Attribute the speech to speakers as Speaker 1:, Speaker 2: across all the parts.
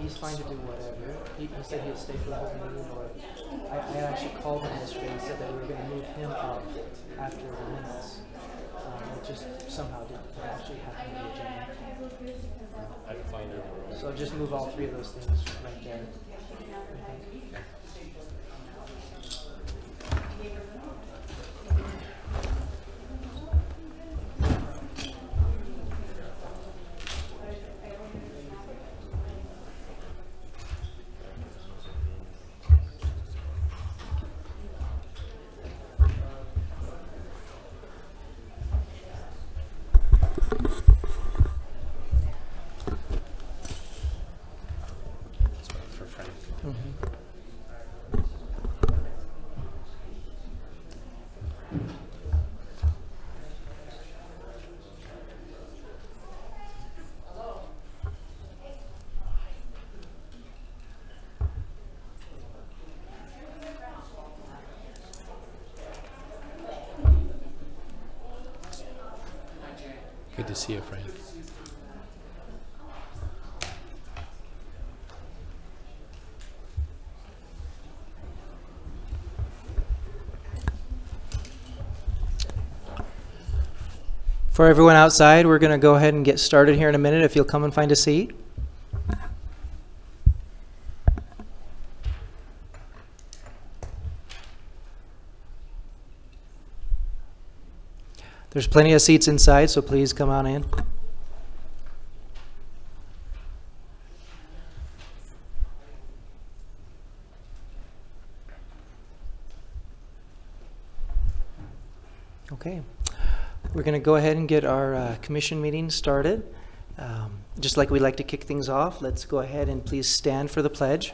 Speaker 1: He's fine to do whatever. He said he'd stay for the whole meeting, or I actually called him yesterday and said that we were going to move him up after the minutes. It just somehow didn't actually happen to the agenda.
Speaker 2: I can find it.
Speaker 1: So just move all three of those things right there.
Speaker 2: Good to see you, Frank.
Speaker 1: For everyone outside, we're going to go ahead and get started here in a minute if you'll come and find a seat. There's plenty of seats inside, so please come on in. Okay. We're going to go ahead and get our commission meeting started. Just like we like to kick things off, let's go ahead and please stand for the pledge.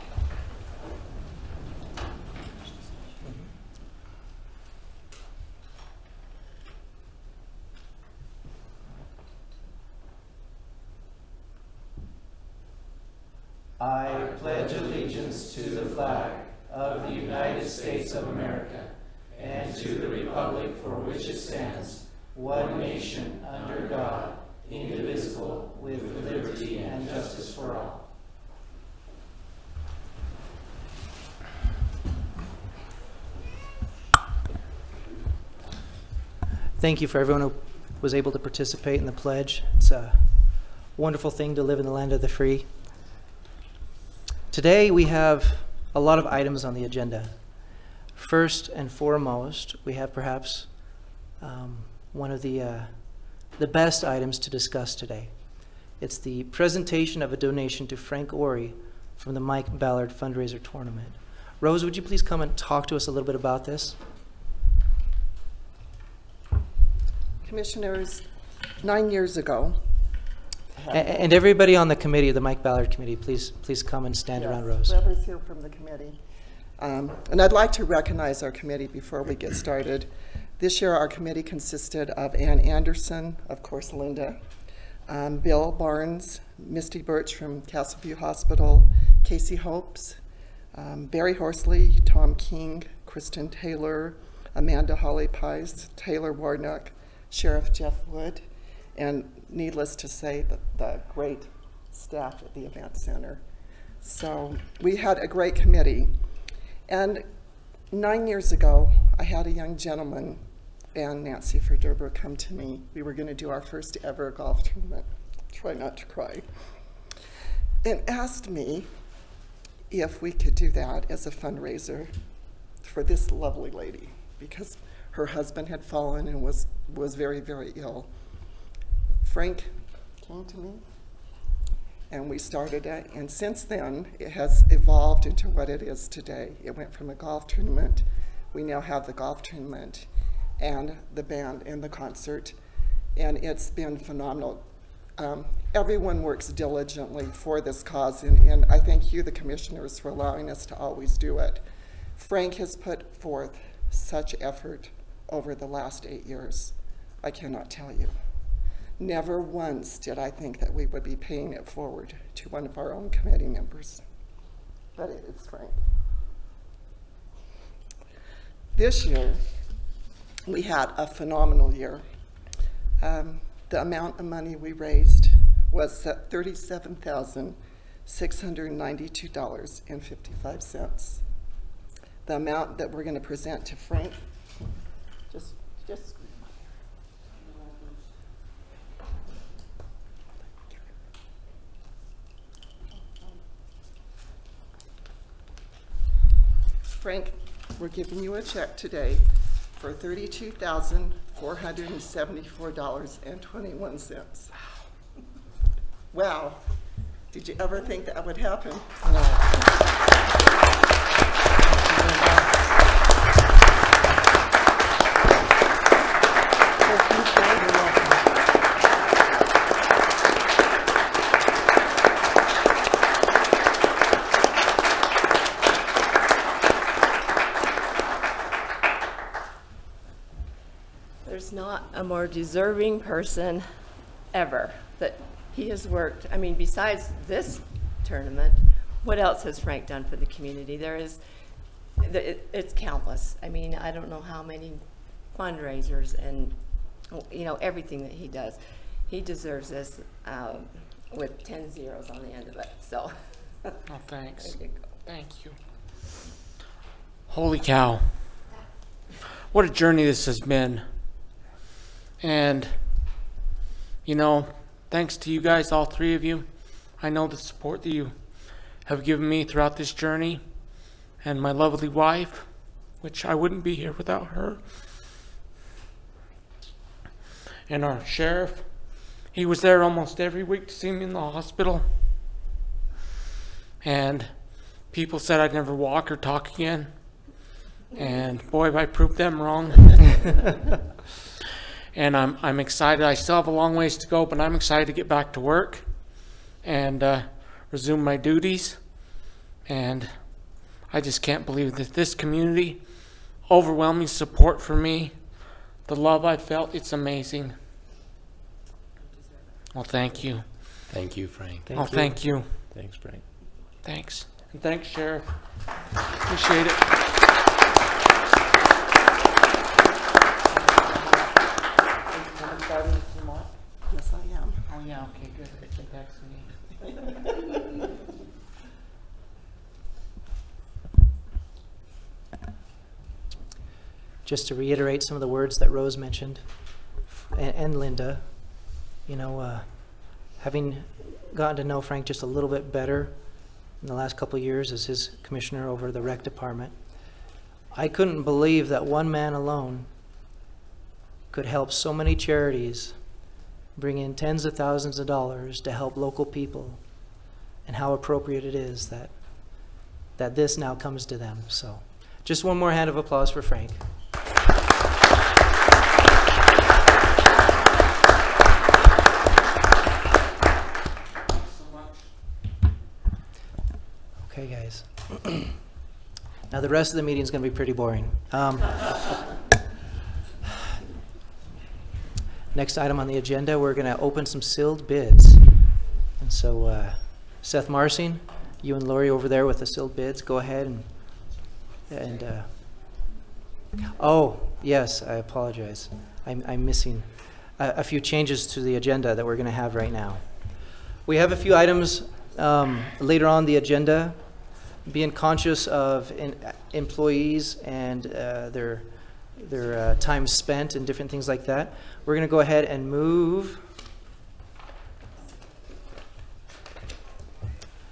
Speaker 1: I pledge allegiance to the flag of the United States of America and to the republic for which it stands, one nation, under God, indivisible, with liberty and justice for all. Thank you for everyone who was able to participate in the pledge. It's a wonderful thing to live in the land of the free. Today we have a lot of items on the agenda. First and foremost, we have perhaps one of the best items to discuss today. It's the presentation of a donation to Frank Ori from the Mike Ballard Fundraiser Tournament. Rose, would you please come and talk to us a little bit about this?
Speaker 3: Commissioners, 9 years ago.
Speaker 1: And everybody on the committee, the Mike Ballard Committee, please come and stand around Rose.
Speaker 3: Whoever's here from the committee. And I'd like to recognize our committee before we get started. This year our committee consisted of Ann Anderson, of course Linda, Bill Barnes, Misty Birch from Castleview Hospital, Casey Hopes, Barry Horsley, Tom King, Kristen Taylor, Amanda Holly Pies, Taylor Warnock, Sheriff Jeff Wood, and needless to say, the great staff at the event center. So we had a great committee. And 9 years ago, I had a young gentleman, and Nancy Verderber, come to me. We were going to do our first ever golf tournament. Try not to cry. And asked me if we could do that as a fundraiser for this lovely lady, because her husband had fallen and was very, very ill. Frank came to me, and we started it, and since then it has evolved into what it is today. It went from a golf tournament. We now have the golf tournament and the band and the concert, and it's been phenomenal. Everyone works diligently for this cause, and I thank you, the commissioners, for allowing us to always do it. Frank has put forth such effort over the last 8 years. I cannot tell you. Never once did I think that we would be paying it forward to one of our own committee members, but it's Frank. This year, we had a phenomenal year. The amount of money we raised was $37,692.55. The amount that we're going to present to Frank, just Frank, we're giving you a check today for $32,474.21. Wow. Did you ever think that would happen?
Speaker 4: There's not a more deserving person ever that he has worked. I mean, besides this tournament, what else has Frank done for the community? It's countless. I mean, I don't know how many fundraisers and, you know, everything that he does. He deserves this with 10 zeros on the end of it. So,
Speaker 5: Oh, thanks.
Speaker 4: there you go.
Speaker 5: Thank you. Holy cow. What a journey this has been. And, you know, thanks to you guys, all three of you. I know the support that you have given me throughout this journey, and my lovely wife, which I wouldn't be here without her. And our sheriff, he was there almost every week to see me in the hospital. And people said I'd never walk or talk again. And boy, I proved them wrong. And I'm excited. I still have a long ways to go, but I'm excited to get back to work and resume my duties. And I just can't believe that this community, overwhelming support for me, the love I felt, it's amazing. Well, thank you.
Speaker 2: Thank you, Frank.
Speaker 5: Thank you.
Speaker 2: Thanks, Frank.
Speaker 5: Thanks. And thanks, Sheriff. Appreciate it.
Speaker 3: Yes, I am.
Speaker 5: Oh, yeah, okay, good. I think that's me.
Speaker 1: Just to reiterate some of the words that Rose mentioned, and Linda, you know, having gotten to know Frank just a little bit better in the last couple of years as his commissioner over the rec department, I couldn't believe that one man alone could help so many charities bring in tens of thousands of dollars to help local people, and how appropriate it is that this now comes to them. So just one more hand of applause for Frank. Okay, guys. Now the rest of the meeting is going to be pretty boring. Next item on the agenda, we're going to open some sealed bids. And so Seth Marsing, you and Lori over there with the sealed bids, go ahead and oh, yes, I apologize. I'm missing a few changes to the agenda that we're going to have right now. We have a few items later on the agenda, being conscious of employees and their time spent and different things like that. We're going to go ahead and move.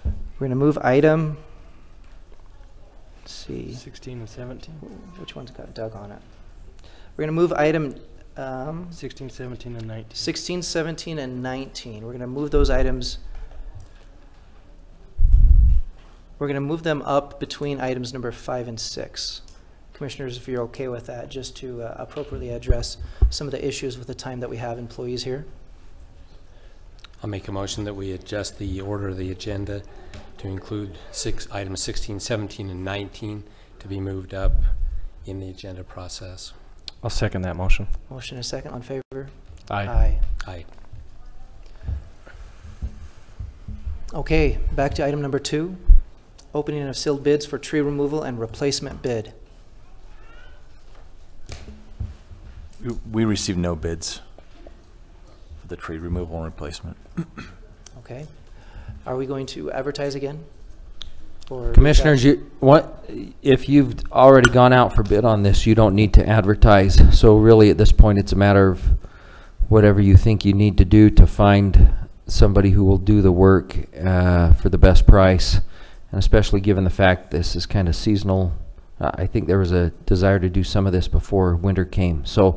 Speaker 1: We're going to move item. Let's see.
Speaker 6: 16 and 17.
Speaker 1: Which one's got Doug on it? We're going to move item
Speaker 6: 16, 17, and 19.
Speaker 1: 16, 17, and 19. We're going to move those items. We're going to move them up between items number 5 and 6. Commissioners, if you're okay with that, just to appropriately address some of the issues with the time that we have employees here.
Speaker 2: I'll make a motion that we adjust the order of the agenda to include items 16, 17, and 19 to be moved up in the agenda process.
Speaker 6: I'll second that motion.
Speaker 1: Motion and a second. All in favor?
Speaker 6: Aye.
Speaker 2: Aye.
Speaker 1: Okay, back to item number 2, opening of sealed bids for tree removal and replacement bid.
Speaker 7: We received no bids for the tree removal and replacement.
Speaker 1: Okay. Are we going to advertise again? Or
Speaker 8: Commissioners, if you've already gone out for bid on this, you don't need to advertise. So really at this point, it's a matter of whatever you think you need to do to find somebody who will do the work for the best price. And especially given the fact this is kind of seasonal, I think there was a desire to do some of this before winter came. So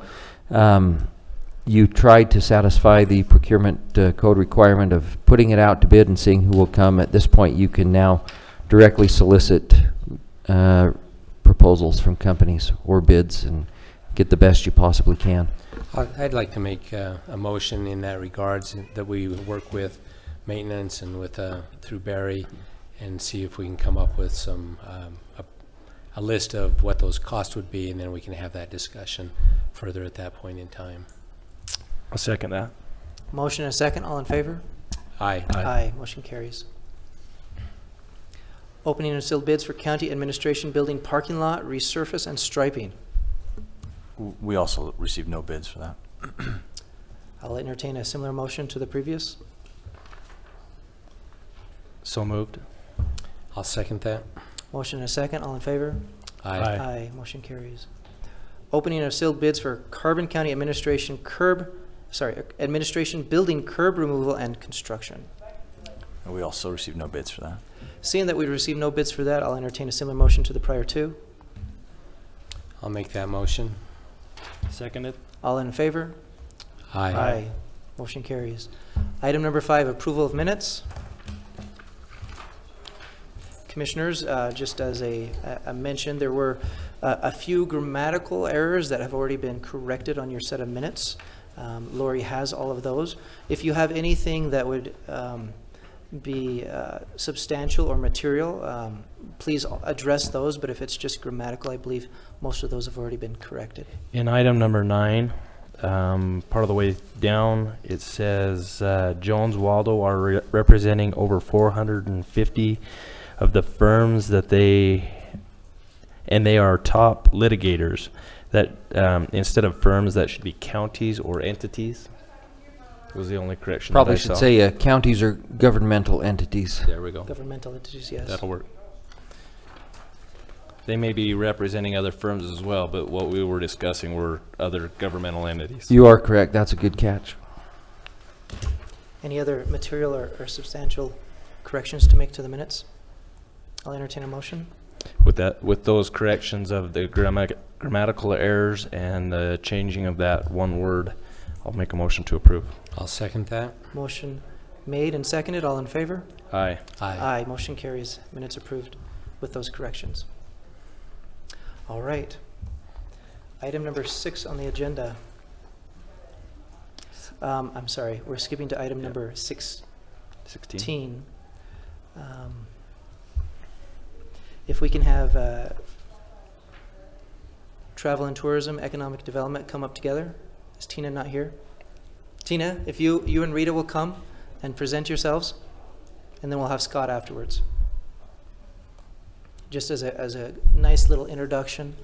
Speaker 8: you tried to satisfy the procurement code requirement of putting it out to bid and seeing who will come. At this point, you can now directly solicit proposals from companies or bids and get the best you possibly can.
Speaker 2: I'd like to make a motion in that regards, that we work with maintenance and with through Barry and see if we can come up with some a list of what those costs would be, and then we can have that discussion further at that point in time.
Speaker 6: I'll second that.
Speaker 1: Motion and a second. All in favor?
Speaker 2: Aye.
Speaker 1: Aye. Motion carries. Opening of sealed bids for county administration building parking lot resurface and striping.
Speaker 7: We also received no bids for that.
Speaker 1: I'll entertain a similar motion to the previous.
Speaker 6: So moved.
Speaker 2: I'll second that.
Speaker 1: Motion and a second. All in favor?
Speaker 2: Aye.
Speaker 1: Aye. Motion carries. Opening of sealed bids for Carbon County administration administration building curb removal and construction.
Speaker 7: And we also received no bids for that.
Speaker 1: Seeing that we received no bids for that, I'll entertain a similar motion to the prior two.
Speaker 2: I'll make that motion.
Speaker 6: Seconded.
Speaker 1: All in favor?
Speaker 2: Aye.
Speaker 1: Motion carries. Item number 5, approval of minutes. Commissioners, just as a mention, there were a few grammatical errors that have already been corrected on your set of minutes. Lori has all of those. If you have anything that would be substantial or material, please address those, but if it's just grammatical, I believe most of those have already been corrected.
Speaker 6: In item number 9, part of the way down, it says Jones Waldo are representing over 450 of the firms that they are top litigators. That instead of firms, that should be counties or entities. Was the only correction.
Speaker 8: Probably should say counties or governmental entities.
Speaker 6: There we go.
Speaker 1: Governmental entities, yes.
Speaker 6: That'll work. They may be representing other firms as well, but what we were discussing were other governmental entities.
Speaker 8: You are correct. That's a good catch.
Speaker 1: Any other material or substantial corrections to make to the minutes? I'll entertain a motion.
Speaker 6: With those corrections of the grammatical errors and the changing of that one word, I'll make a motion to approve.
Speaker 2: I'll second that.
Speaker 1: Motion made and seconded. All in favor?
Speaker 6: Aye.
Speaker 2: Aye.
Speaker 1: Aye. Motion carries. Minutes approved with those corrections. All right. Item number 6 on the agenda. I'm sorry. We're skipping to item number 16. If we can have travel and tourism, economic development come up together. Is Tina not here? Tina, if you and Rita will come and present yourselves, and then we'll have Scott afterwards. Just as a nice little introduction.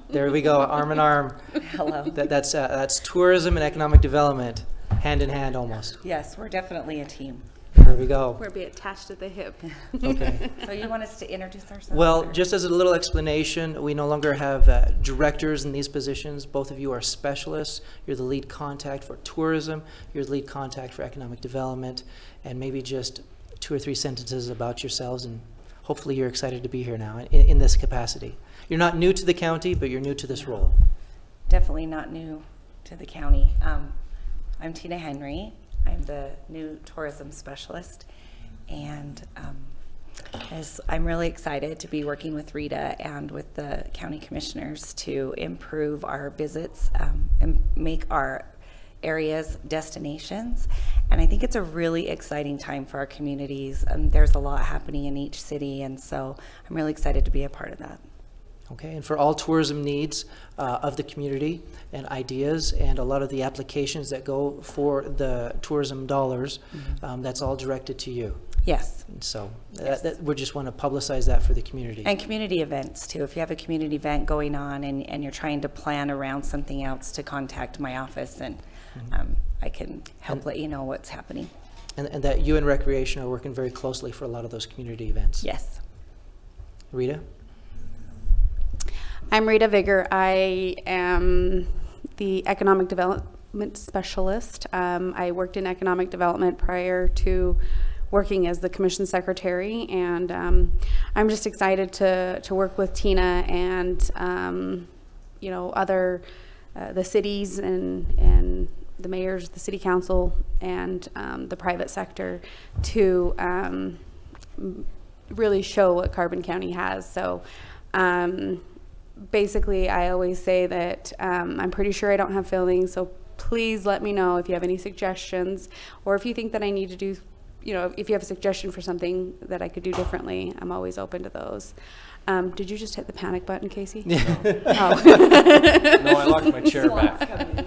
Speaker 1: There we go, arm in arm.
Speaker 9: Hello.
Speaker 1: That's tourism and economic development, hand in hand almost.
Speaker 9: Yes, we're definitely a team.
Speaker 1: There we go.
Speaker 10: We're be attached at the hip.
Speaker 1: Okay.
Speaker 9: So you want us to introduce ourselves?
Speaker 1: Well,
Speaker 9: or?
Speaker 1: just as a little explanation, we no longer have directors in these positions. Both of you are specialists. You're the lead contact for tourism. You're the lead contact for economic development. And maybe just 2 or 3 sentences about yourselves, and hopefully you're excited to be here now in this capacity. You're not new to the county, but you're new to this role.
Speaker 9: Definitely not new to the county. I'm Tina Henry. I'm the new tourism specialist, and I'm really excited to be working with Rita and with the county commissioners to improve our visits and make our areas destinations. And I think it's a really exciting time for our communities. There's a lot happening in each city, and so I'm really excited to be a part of that.
Speaker 1: Okay, and for all tourism needs of the community and ideas and a lot of the applications that go for the tourism dollars, that's all directed to you.
Speaker 9: Yes.
Speaker 1: And so
Speaker 9: Yes.
Speaker 1: we just want to publicize that for the community.
Speaker 9: And community events too. If you have a community event going on and you're trying to plan around something else, to contact my office, and I can help let you know what's happening.
Speaker 1: And that you and Recreation are working very closely for a lot of those community events.
Speaker 9: Yes.
Speaker 1: Rita?
Speaker 10: I'm Rita Vigor. I am the Economic Development Specialist. I worked in economic development prior to working as the Commission Secretary, and I'm just excited to work with Tina and you know, other the cities and the mayors, the city council, and the private sector to really show what Carbon County has. So basically, I always say that I'm pretty sure I don't have feelings, so please let me know if you have any suggestions, or if you think that I need to do, you know, if you have a suggestion for something that I could do differently. I'm always open to those. Did you just hit the panic button, Casey?
Speaker 2: No, I locked my chair back.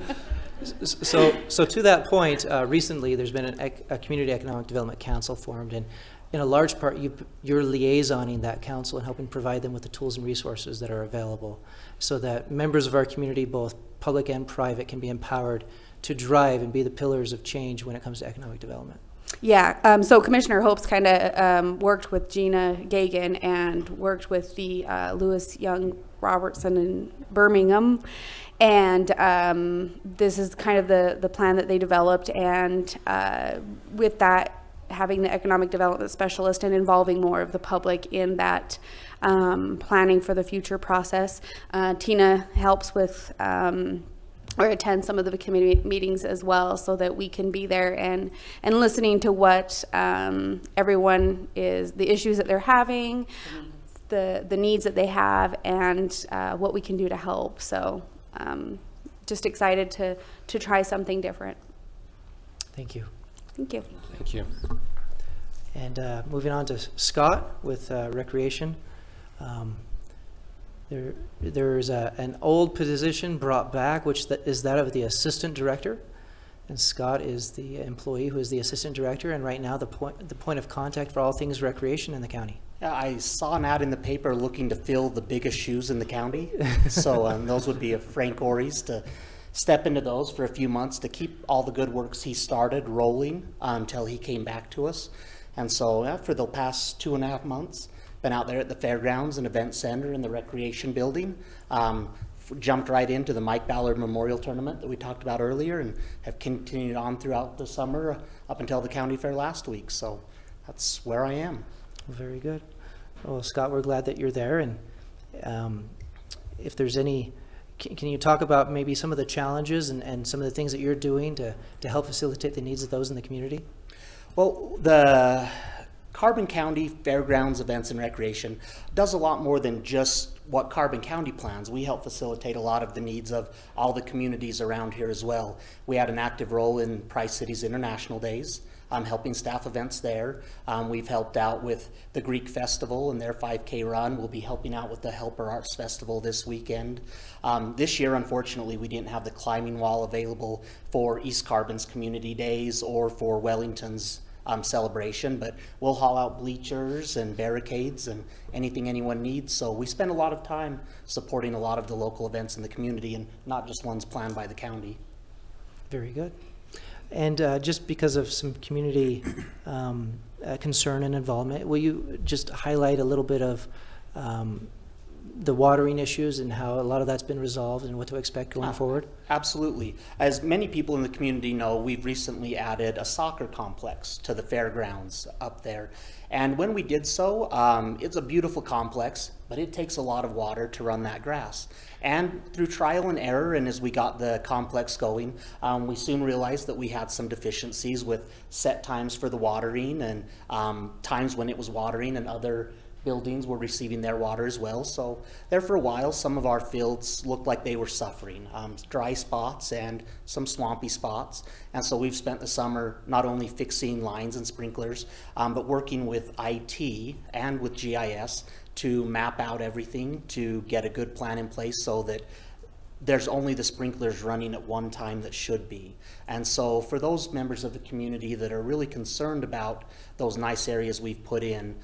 Speaker 1: So to that point, recently there's been a Community Economic Development Council formed, and in a large part you're liaisoning that council and helping provide them with the tools and resources that are available so that members of our community, both public and private, can be empowered to drive and be the pillars of change when it comes to economic development.
Speaker 10: Yeah, so Commissioner Hopes kind of worked with Gina Gagan and worked with the Lewis Young Robertson in Birmingham, and this is kind of the plan that they developed, and with that, having the economic development specialist and involving more of the public in that planning for the future process. Tina helps with or attend some of the committee meetings as well, so that we can be there and listening to what everyone is, the issues that they're having, the needs that they have, and what we can do to help. So just excited to try something different.
Speaker 1: Thank you.
Speaker 10: Thank you.
Speaker 2: Thank you.
Speaker 1: And moving on to Scott with Recreation. There's an old position brought back, which is that of the Assistant Director. And Scott is the employee who is the Assistant Director, and right now the point of contact for all things recreation in the county.
Speaker 11: I saw an ad in the paper looking to fill the biggest shoes in the county. So those would be Frank Orry's, to step into those for a few months to keep all the good works he started rolling until he came back to us. And so for the past 2.5 months, been out there at the fairgrounds and event center in the recreation building. Jumped right into the Mike Ballard Memorial Tournament that we talked about earlier, and have continued on throughout the summer up until the county fair last week. So that's where I am.
Speaker 1: Very good. Well, Scott, we're glad that you're there. And if there's any, can you talk about maybe some of the challenges and some of the things that you're doing to help facilitate the needs of those in the community?
Speaker 11: Well, the Carbon County Fairgrounds Events and Recreation does a lot more than just what Carbon County plans. We help facilitate a lot of the needs of all the communities around here as well. We had an active role in Price Cities International Days, helping staff events there. We've helped out with the Greek Festival and their 5K run. We'll be helping out with the Helper Arts Festival this weekend. This year, unfortunately, we didn't have the climbing wall available for East Carbon's Community Days or for Wellington's celebration, but we'll haul out bleachers and barricades and anything anyone needs. So we spend a lot of time supporting a lot of the local events in the community, and not just ones planned by the county.
Speaker 1: Very good. And just because of some community concern and involvement, will you just highlight a little bit of the watering issues and how a lot of that's been resolved and what to expect going forward?
Speaker 11: Absolutely. As many people in the community know, we've recently added a soccer complex to the fairgrounds up there. And when we did so, it's a beautiful complex, but it takes a lot of water to run that grass. And through trial and error, and as we got the complex going, we soon realized that we had some deficiencies with set times for the watering and times when it was watering and other buildings were receiving their water as well. So there for a while, some of our fields looked like they were suffering, dry spots and some swampy spots. And so we've spent the summer not only fixing lines and sprinklers, but working with IT and with GIS to map out everything to get a good plan in place so that there's only the sprinklers running at one time that should be. And so for those members of the community that are really concerned about those nice areas we've put in,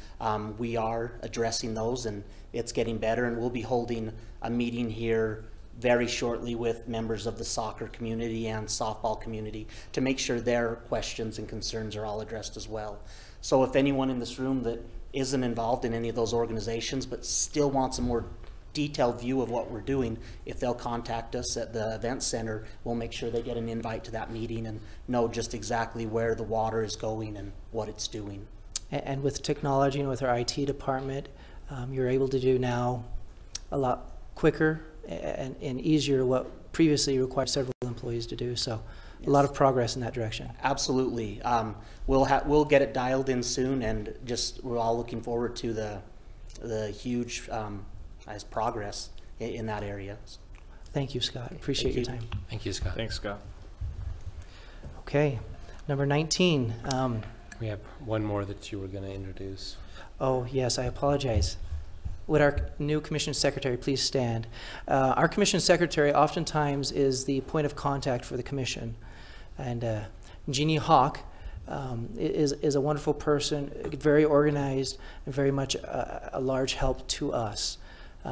Speaker 11: we are addressing those, and it's getting better, and we'll be holding a meeting here very shortly with members of the soccer community and softball community to make sure their questions and concerns are all addressed as well. So if anyone in this room that isn't involved in any of those organizations but still wants a more detailed view of what we're doing, if they'll contact us at the event center, we'll make sure they get an invite to that meeting and know just exactly where the water is going and what it's doing.
Speaker 1: And with technology and with our IT department, you're able to do now a lot quicker and easier what previously required several employees to do. So a lot of progress in that direction.
Speaker 11: Absolutely. We'll get it dialed in soon, and just we're all looking forward to the huge progress in that area.
Speaker 1: Thank you, Scott. Appreciate your time.
Speaker 2: Thank you, Scott.
Speaker 7: Thanks, Scott.
Speaker 1: Okay, number 19.
Speaker 2: We have one more that you were going to introduce.
Speaker 1: Oh, yes, I apologize. Would our new commission secretary please stand? Our commission secretary oftentimes is the point of contact for the commission. And Jeannie Hawk is a wonderful person, very organized, and very much a large help to us.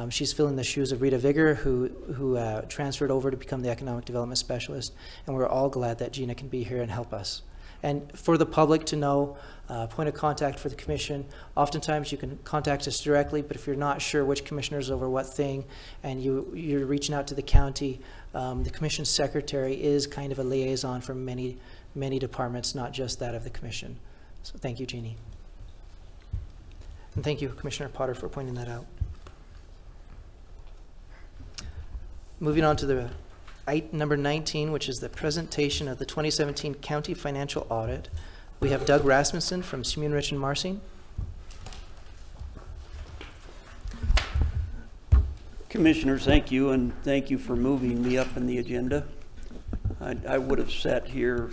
Speaker 1: She's filling the shoes of Rita Vigor, who transferred over to become the Economic Development Specialist, and we're all glad that Gina can be here and help us. And for the public to know, point of contact for the commission, oftentimes you can contact us directly, but if you're not sure which commissioner's over what thing, and you're reaching out to the county, the commission secretary is kind of a liaison for many, many departments, not just that of the commission. So thank you, Jeannie. And thank you, Commissioner Potter, for pointing that out. Moving on to the number 19, which is the presentation of the 2017 County Financial Audit. We have Doug Rasmussen from Simeon Rich and Marsing.
Speaker 12: Commissioners, thank you, and thank you for moving me up in the agenda. I would have sat here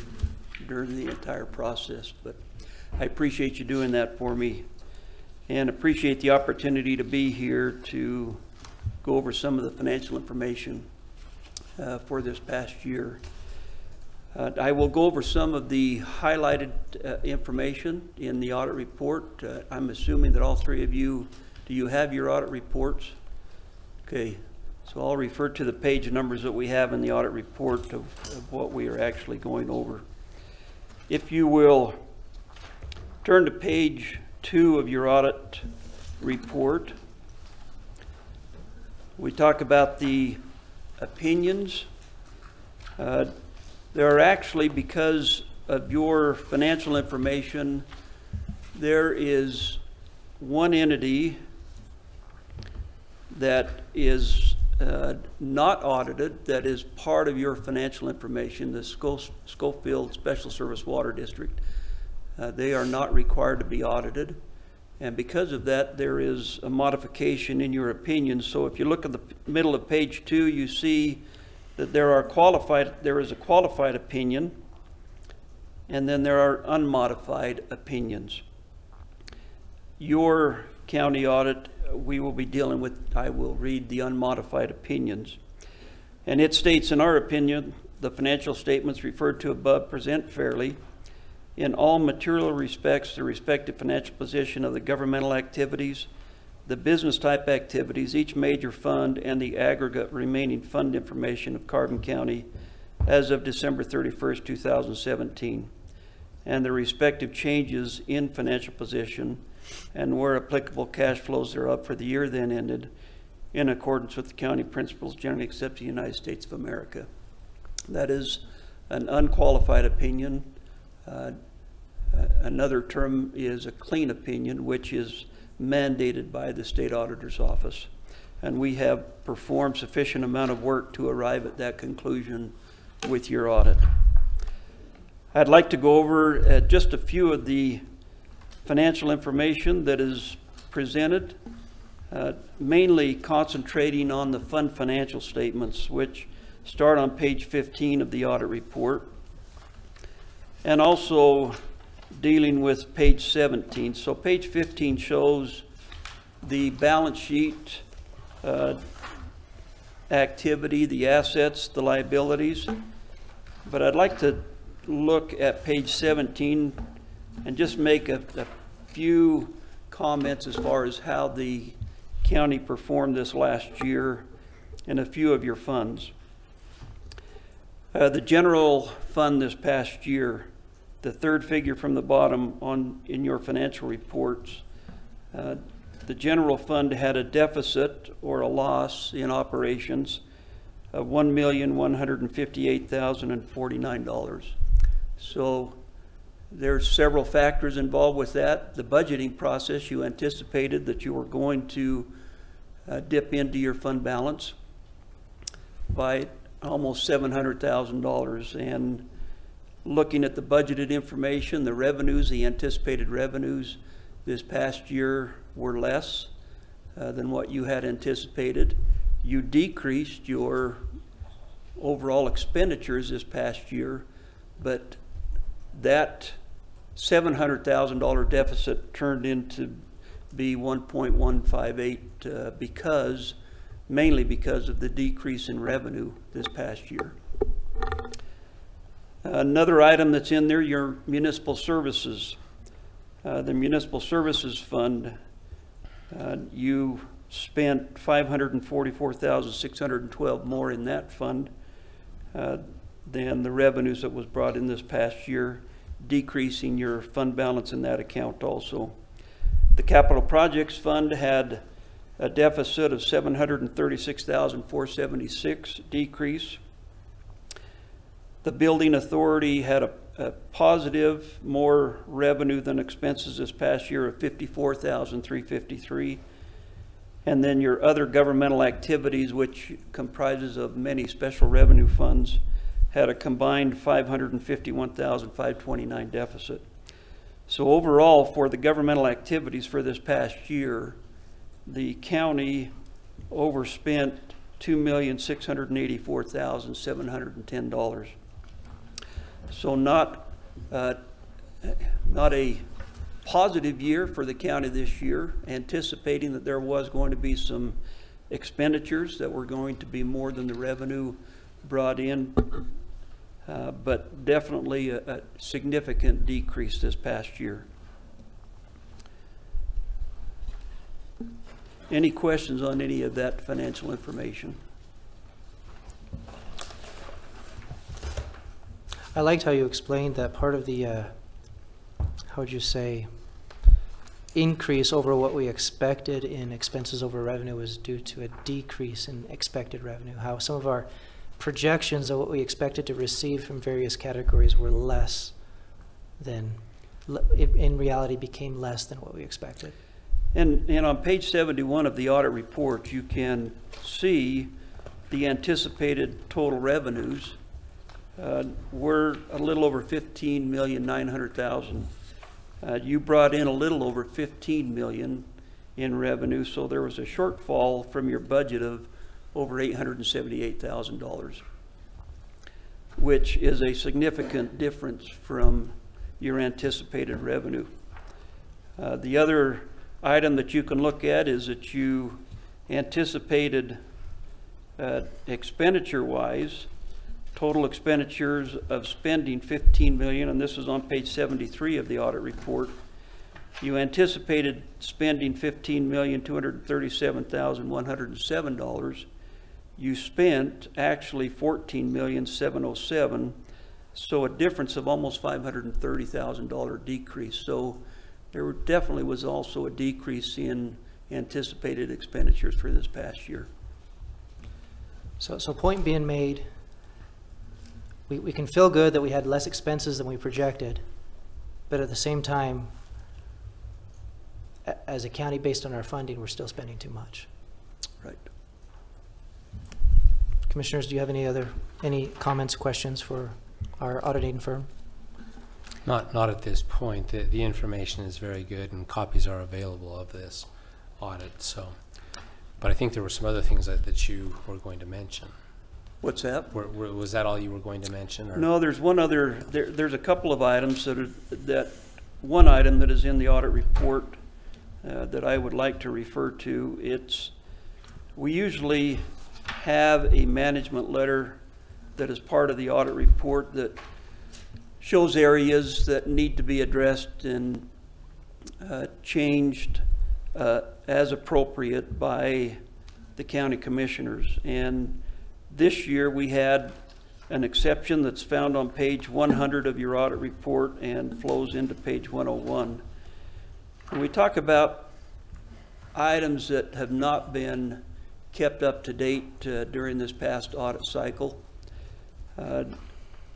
Speaker 12: during the entire process, but I appreciate you doing that for me, and appreciate the opportunity to be here to go over some of the financial information for this past year. I will go over some of the highlighted information in the audit report. I'm assuming that all three of you, do you have your audit reports? Okay, so I'll refer to the page numbers that we have in the audit report of what we are actually going over. If you will turn to page 2 of your audit report, we talk about the opinions. There are actually, because of your financial information, there is one entity that is not audited, that is part of your financial information, the Schofield Special Service Water District. They are not required to be audited. And because of that, there is a modification in your opinion. So if you look at the middle of page 2, you see that there is a qualified opinion, and then there are unmodified opinions. Your county audit, we will be dealing with, I will read the unmodified opinions. And it states, in our opinion, the financial statements referred to above present fairly, in all material respects, the respective financial position of the governmental activities, the business type activities, each major fund, and the aggregate remaining fund information of Carbon County as of December 31st, 2017, and the respective changes in financial position, and where applicable cash flows thereof for the year then ended, in accordance with the county principles generally accepted in the United States of America. That is an unqualified opinion. Another term is a clean opinion, which is mandated by the state auditor's office. And we have performed sufficient amount of work to arrive at that conclusion with your audit. I'd like to go over just a few of the financial information that is presented, mainly concentrating on the fund financial statements, which start on page 15 of the audit report, and also dealing with page 17. So page 15 shows the balance sheet activity, the assets, the liabilities. But I'd like to look at page 17 and just make a few comments as far as how the county performed this last year in a few of your funds. The general fund this past year, the third figure from the bottom in your financial reports, the general fund had a deficit or a loss in operations of $1,158,049. So there's several factors involved with that. The budgeting process, you anticipated that you were going to dip into your fund balance by almost $700,000, and looking at the budgeted information, the revenues, the anticipated revenues this past year were less than what you had anticipated. You decreased your overall expenditures this past year, but that $700,000 deficit turned into be 1.158 mainly because of the decrease in revenue this past year. Another item that's in there, your municipal services. The municipal services fund, you spent $544,612 more in that fund than the revenues that was brought in this past year, decreasing your fund balance in that account also. The capital projects fund had a deficit of $736,476 decrease. The building authority had a positive, more revenue than expenses this past year of $54,353. And then your other governmental activities, which comprises of many special revenue funds, had a combined $551,529 deficit. So overall, for the governmental activities for this past year, the county overspent $2,684,710. So not a positive year for the county this year, anticipating that there was going to be some expenditures that were going to be more than the revenue brought in, but definitely a significant decrease this past year. Any questions on any of that financial information?
Speaker 1: I liked how you explained that part of the, how would you say, increase over what we expected in expenses over revenue was due to a decrease in expected revenue. How some of our projections of what we expected to receive from various categories were less than, in reality became less than what we expected.
Speaker 12: And on page 71 of the audit report, you can see the anticipated total revenues were a little over $15,900,000. You brought in a little over $15 million in revenue, so there was a shortfall from your budget of over $878,000, which is a significant difference from your anticipated revenue. The other item that you can look at is that you anticipated expenditure-wise, total expenditures of spending $15 million, and this is on page 73 of the audit report. You anticipated spending $15,237,107. You spent actually $14,707,000, so a difference of almost $530,000 decrease. So there definitely was also a decrease in anticipated expenditures for this past year.
Speaker 1: So point being made, we can feel good that we had less expenses than we projected, but at the same time, as a county based on our funding, we're still spending too much.
Speaker 12: Right.
Speaker 1: Commissioners, do you have any comments, questions for our auditing firm?
Speaker 2: Not at this point. The information is very good and copies are available of this audit. So, but I think there were some other things that you were going to mention.
Speaker 12: What's that?
Speaker 2: Was that all you were going to mention? Or?
Speaker 12: No, there's one other. There's a couple of items that one item that is in the audit report that I would like to refer to. We usually have a management letter that is part of the audit report that shows areas that need to be addressed and changed as appropriate by the county commissioners. And this year we had an exception that's found on page 100 of your audit report and flows into page 101. When we talk about items that have not been kept up to date during this past audit cycle,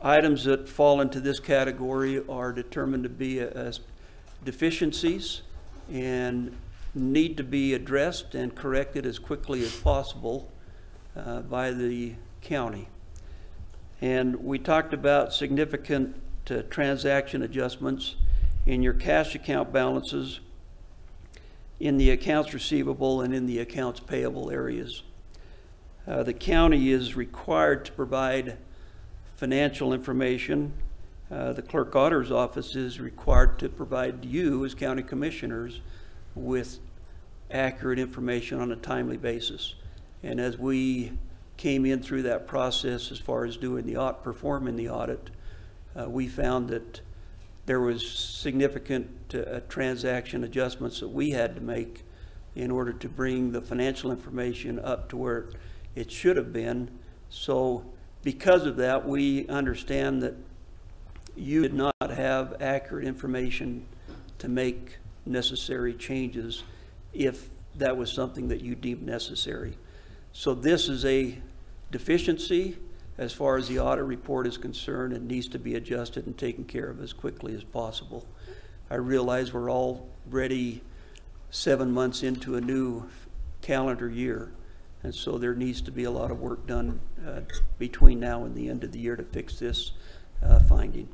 Speaker 12: items that fall into this category are determined to be as deficiencies and need to be addressed and corrected as quickly as possible by the county. And we talked about significant transaction adjustments in your cash account balances, in the accounts receivable, and in the accounts payable areas. The county is required to provide financial information. The clerk auditor's office is required to provide you as county commissioners with accurate information on a timely basis. And as we came in through that process as far as doing the audit, performing the audit, we found that there was significant transaction adjustments that we had to make in order to bring the financial information up to where it should have been. So because of that, we understand that you did not have accurate information to make necessary changes if that was something that you deemed necessary. So this is a deficiency as far as the audit report is concerned, and needs to be adjusted and taken care of as quickly as possible. I realize we're already 7 months into a new calendar year, and so there needs to be a lot of work done between now and the end of the year to fix this finding.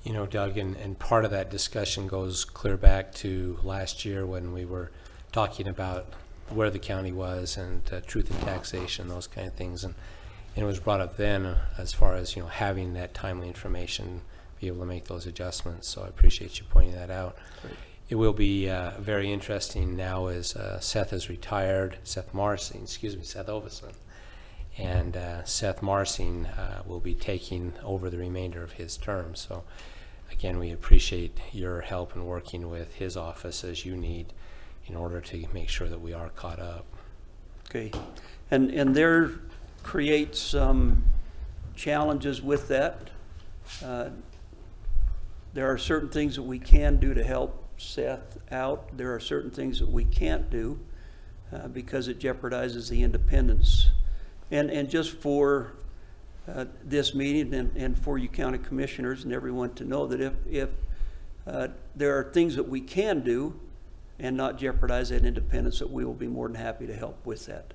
Speaker 2: You know, Doug, and part of that discussion goes clear back to last year when we were talking about where the county was and truth in taxation, those kind of things, and it was brought up then as far as, you know, having that timely information, be able to make those adjustments. So I appreciate you pointing that out. Great. It will be very interesting now as Seth is retired, Seth Ovison, and Seth Marsing will be taking over the remainder of his term. So again, we appreciate your help in working with his office as you need in order to make sure that we are caught up.
Speaker 12: Okay, and there creates some challenges with that. There are certain things that we can do to help Seth out. There are certain things that we can't do because it jeopardizes the independence. And just for this meeting and for you county commissioners and everyone to know that if there are things that we can do and not jeopardize that independence, that we will be more than happy to help with that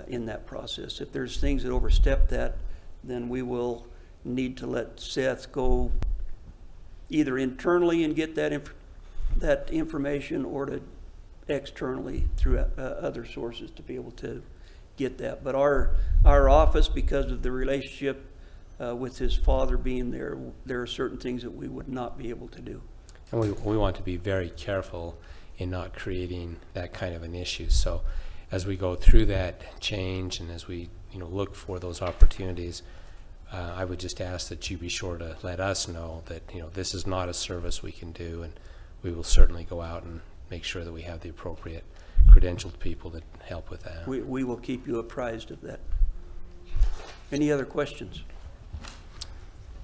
Speaker 12: in that process. If there's things that overstep that, then we will need to let Seth go either internally and get that information, or to externally through other sources to be able to get that. But our office, because of the relationship with his father being there, there are certain things that we would not be able to do.
Speaker 2: And we want to be very careful in not creating that kind of an issue. So as we go through that change and as we, you know, look for those opportunities, I would just ask that you be sure to let us know that, you know, this is not a service we can do, and we will certainly go out and make sure that we have the appropriate credentialed people that help with that.
Speaker 12: We will keep you apprised of that. Any other questions?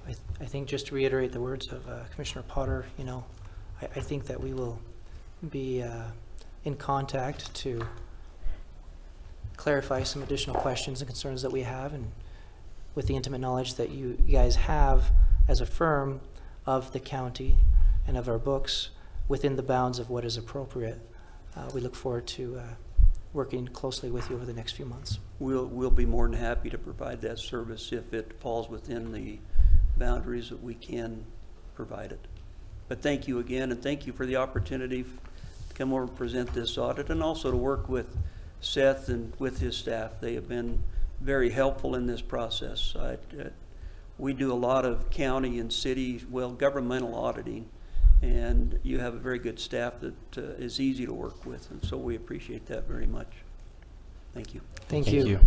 Speaker 1: I think just to reiterate the words of Commissioner Potter, you know, I think that we will be in contact to clarify some additional questions and concerns that we have, and with the intimate knowledge that you guys have as a firm of the county and of our books within the bounds of what is appropriate. We look forward to working closely with you over the next few months.
Speaker 12: We'll be more than happy to provide that service if it falls within the boundaries that we can provide it. But thank you again, and thank you for the opportunity to come over and present this audit, and also to work with Seth and with his staff. They have been very helpful in this process. We do a lot of county and city, well, governmental auditing, and you have a very good staff that is easy to work with, and so we appreciate that very much. Thank you.
Speaker 1: Thank you.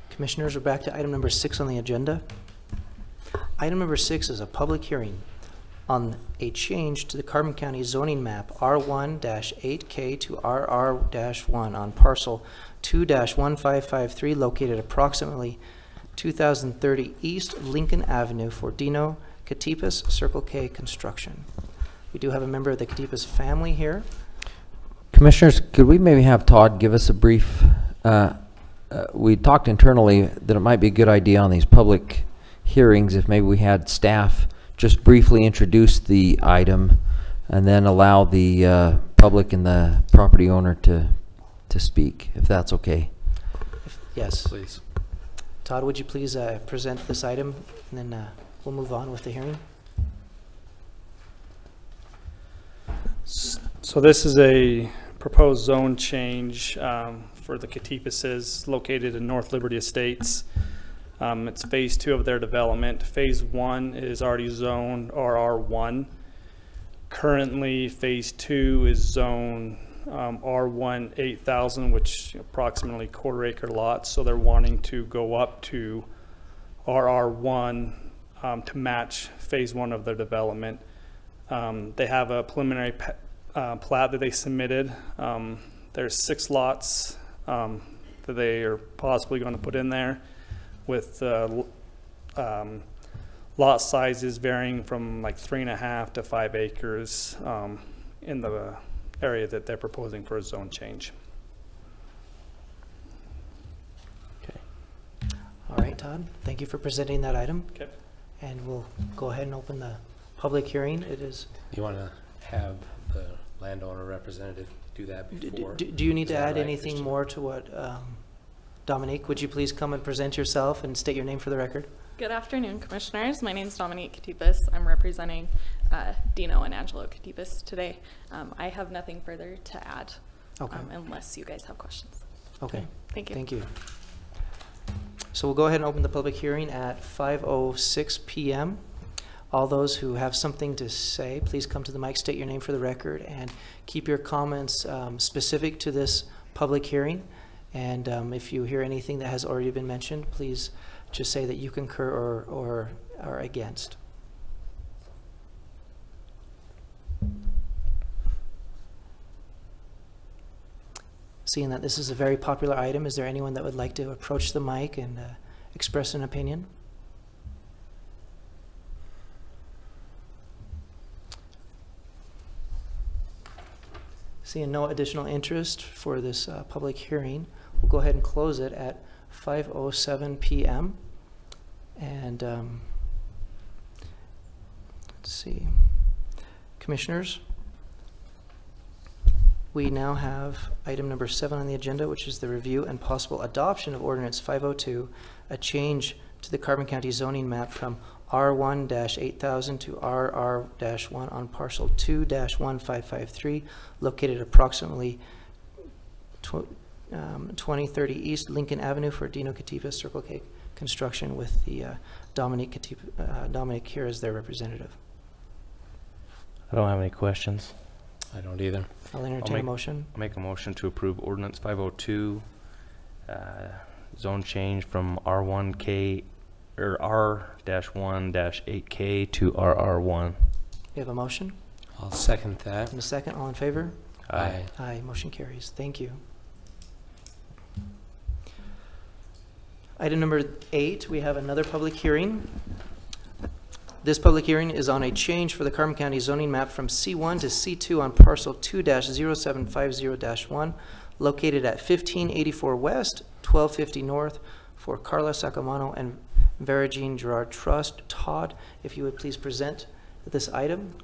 Speaker 1: Commissioners, we're back to item number 6 on the agenda. Item number 6 is a public hearing on a change to the Carbon County zoning map R1-8K to RR-1 on parcel 2-1553 located approximately 2030 East Lincoln Avenue for Dino Katipas Circle K construction. We do have a member of the Katipas family here.
Speaker 8: Commissioners, could we maybe have Todd give us a brief, we talked internally that it might be a good idea on these public hearings if maybe we had staff just briefly introduce the item and then allow the public and the property owner to speak, if that's okay.
Speaker 1: Yes.
Speaker 2: Please.
Speaker 1: Todd, would you please present this item, and then we'll move on with the hearing.
Speaker 13: So this is a proposed zone change for the Katipases located in North Liberty Estates. It's phase 2 of their development. Phase 1 is already zoned RR1. Currently, phase 2 is zone R1 8,000, which approximately quarter-acre lots. So they're wanting to go up to RR1 to match phase 1 of their development. They have a preliminary plat that they submitted. There's 6 lots that they are possibly going to put in there, with lot sizes varying from like 3.5 to 5 acres in the area that they're proposing for a zone change.
Speaker 1: Okay. All right, Todd, thank you for presenting that item.
Speaker 13: Okay.
Speaker 1: And we'll go ahead and open the public hearing. It is.
Speaker 2: You want to have the landowner representative do that before?
Speaker 1: Do you need to add
Speaker 2: right,
Speaker 1: anything
Speaker 2: Christian?
Speaker 1: more to what, Dominique, would you please come and present yourself and state your name for the record?
Speaker 14: Good afternoon, Commissioners. My name is Dominique Katipas. I'm representing Dino and Angelo Katipas today. I have nothing further to add,
Speaker 1: Okay.
Speaker 14: Unless you guys have questions.
Speaker 1: Okay.
Speaker 14: Thank you.
Speaker 1: Thank you. So we'll go ahead and open the public hearing at 5:06 p.m. All those who have something to say, please come to the mic, state your name for the record, and keep your comments specific to this public hearing. And if you hear anything that has already been mentioned, please just say that you concur or are against. Seeing that this is a very popular item, is there anyone that would like to approach the mic and express an opinion? Seeing no additional interest for this public hearing, we'll go ahead and close it at 5:07 p.m. And let's see, Commissioners, we now have item number 7 on the agenda, which is the review and possible adoption of Ordinance 502, a change to the Carbon County zoning map from R1-8000 to RR-1 on parcel 2-1553, located approximately 2030 East Lincoln Avenue for Dino Katipas Circle K construction, with the Dominique here as their representative.
Speaker 6: I don't have any questions.
Speaker 2: I don't either.
Speaker 1: I'll entertain a motion.
Speaker 6: I'll make a motion to approve Ordinance 502, zone change from R1K or R-1-8K to RR1.
Speaker 1: We have a motion
Speaker 2: I'll second that.
Speaker 1: and a second. All in favor?
Speaker 2: Aye.
Speaker 1: Aye. Motion carries. Thank you. Item number 8, we have another public hearing. This public hearing is on a change for the Carbon County zoning map from C1 to C2 on parcel 2-0750-1, located at 1584 West, 1250 North, for Carla Sacamano and Vera Jean Gerard Trust. Todd, if you would please present this item.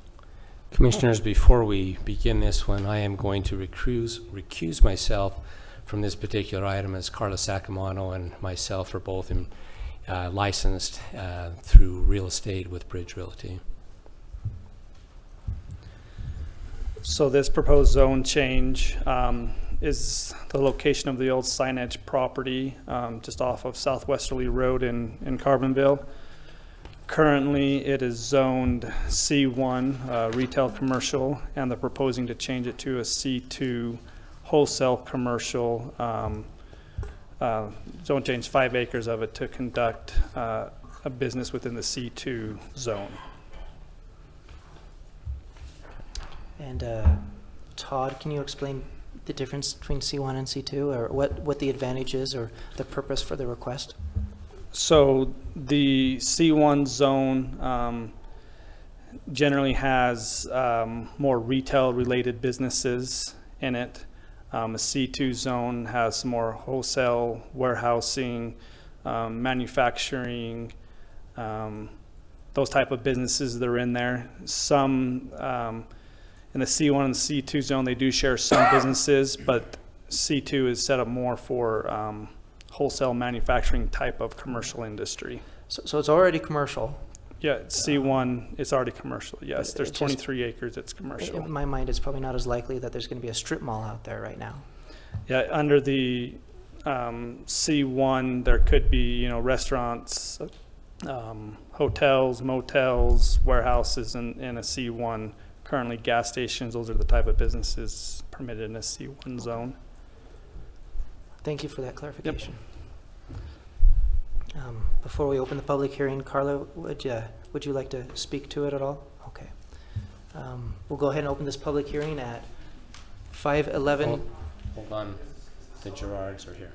Speaker 2: Commissioners, before we begin this one, I am going to recuse myself from this particular item, as Carla Sacamano and myself are both licensed through real estate with Bridge Realty.
Speaker 13: So this proposed zone change is the location of the old Signage property just off of Southwesterly Road in Carbonville. Currently, it is zoned C1 retail commercial, and they're proposing to change it to a C2 wholesale commercial. Zone change 5 acres of it to conduct a business within the C2 zone.
Speaker 1: And Todd, can you explain the difference between C1 and C2, or what the advantage is or the purpose for the request?
Speaker 13: So the C1 zone generally has more retail related businesses in it. A C2 zone has some more wholesale, warehousing, manufacturing, those type of businesses that are in there. Some in the C1 and the C2 zone, they do share some businesses, but C2 is set up more for wholesale manufacturing type of commercial industry.
Speaker 1: So it's already commercial.
Speaker 13: Yeah, it's C1, it's already commercial. Yes, there's 23 acres, it's commercial.
Speaker 1: In my mind, it's probably not as likely that there's going to be a strip mall out there right now.
Speaker 13: Yeah, under the C1, there could be, restaurants, hotels, motels, warehouses in a C1. Currently, gas stations, those are the type of businesses permitted in a C1 zone.
Speaker 1: Thank you for that clarification. Yep. Before we open the public hearing, Carla, would you like to speak to it at all? Okay. We'll go ahead and open this public hearing at 5:11.
Speaker 2: Hold on. The Gerards are here.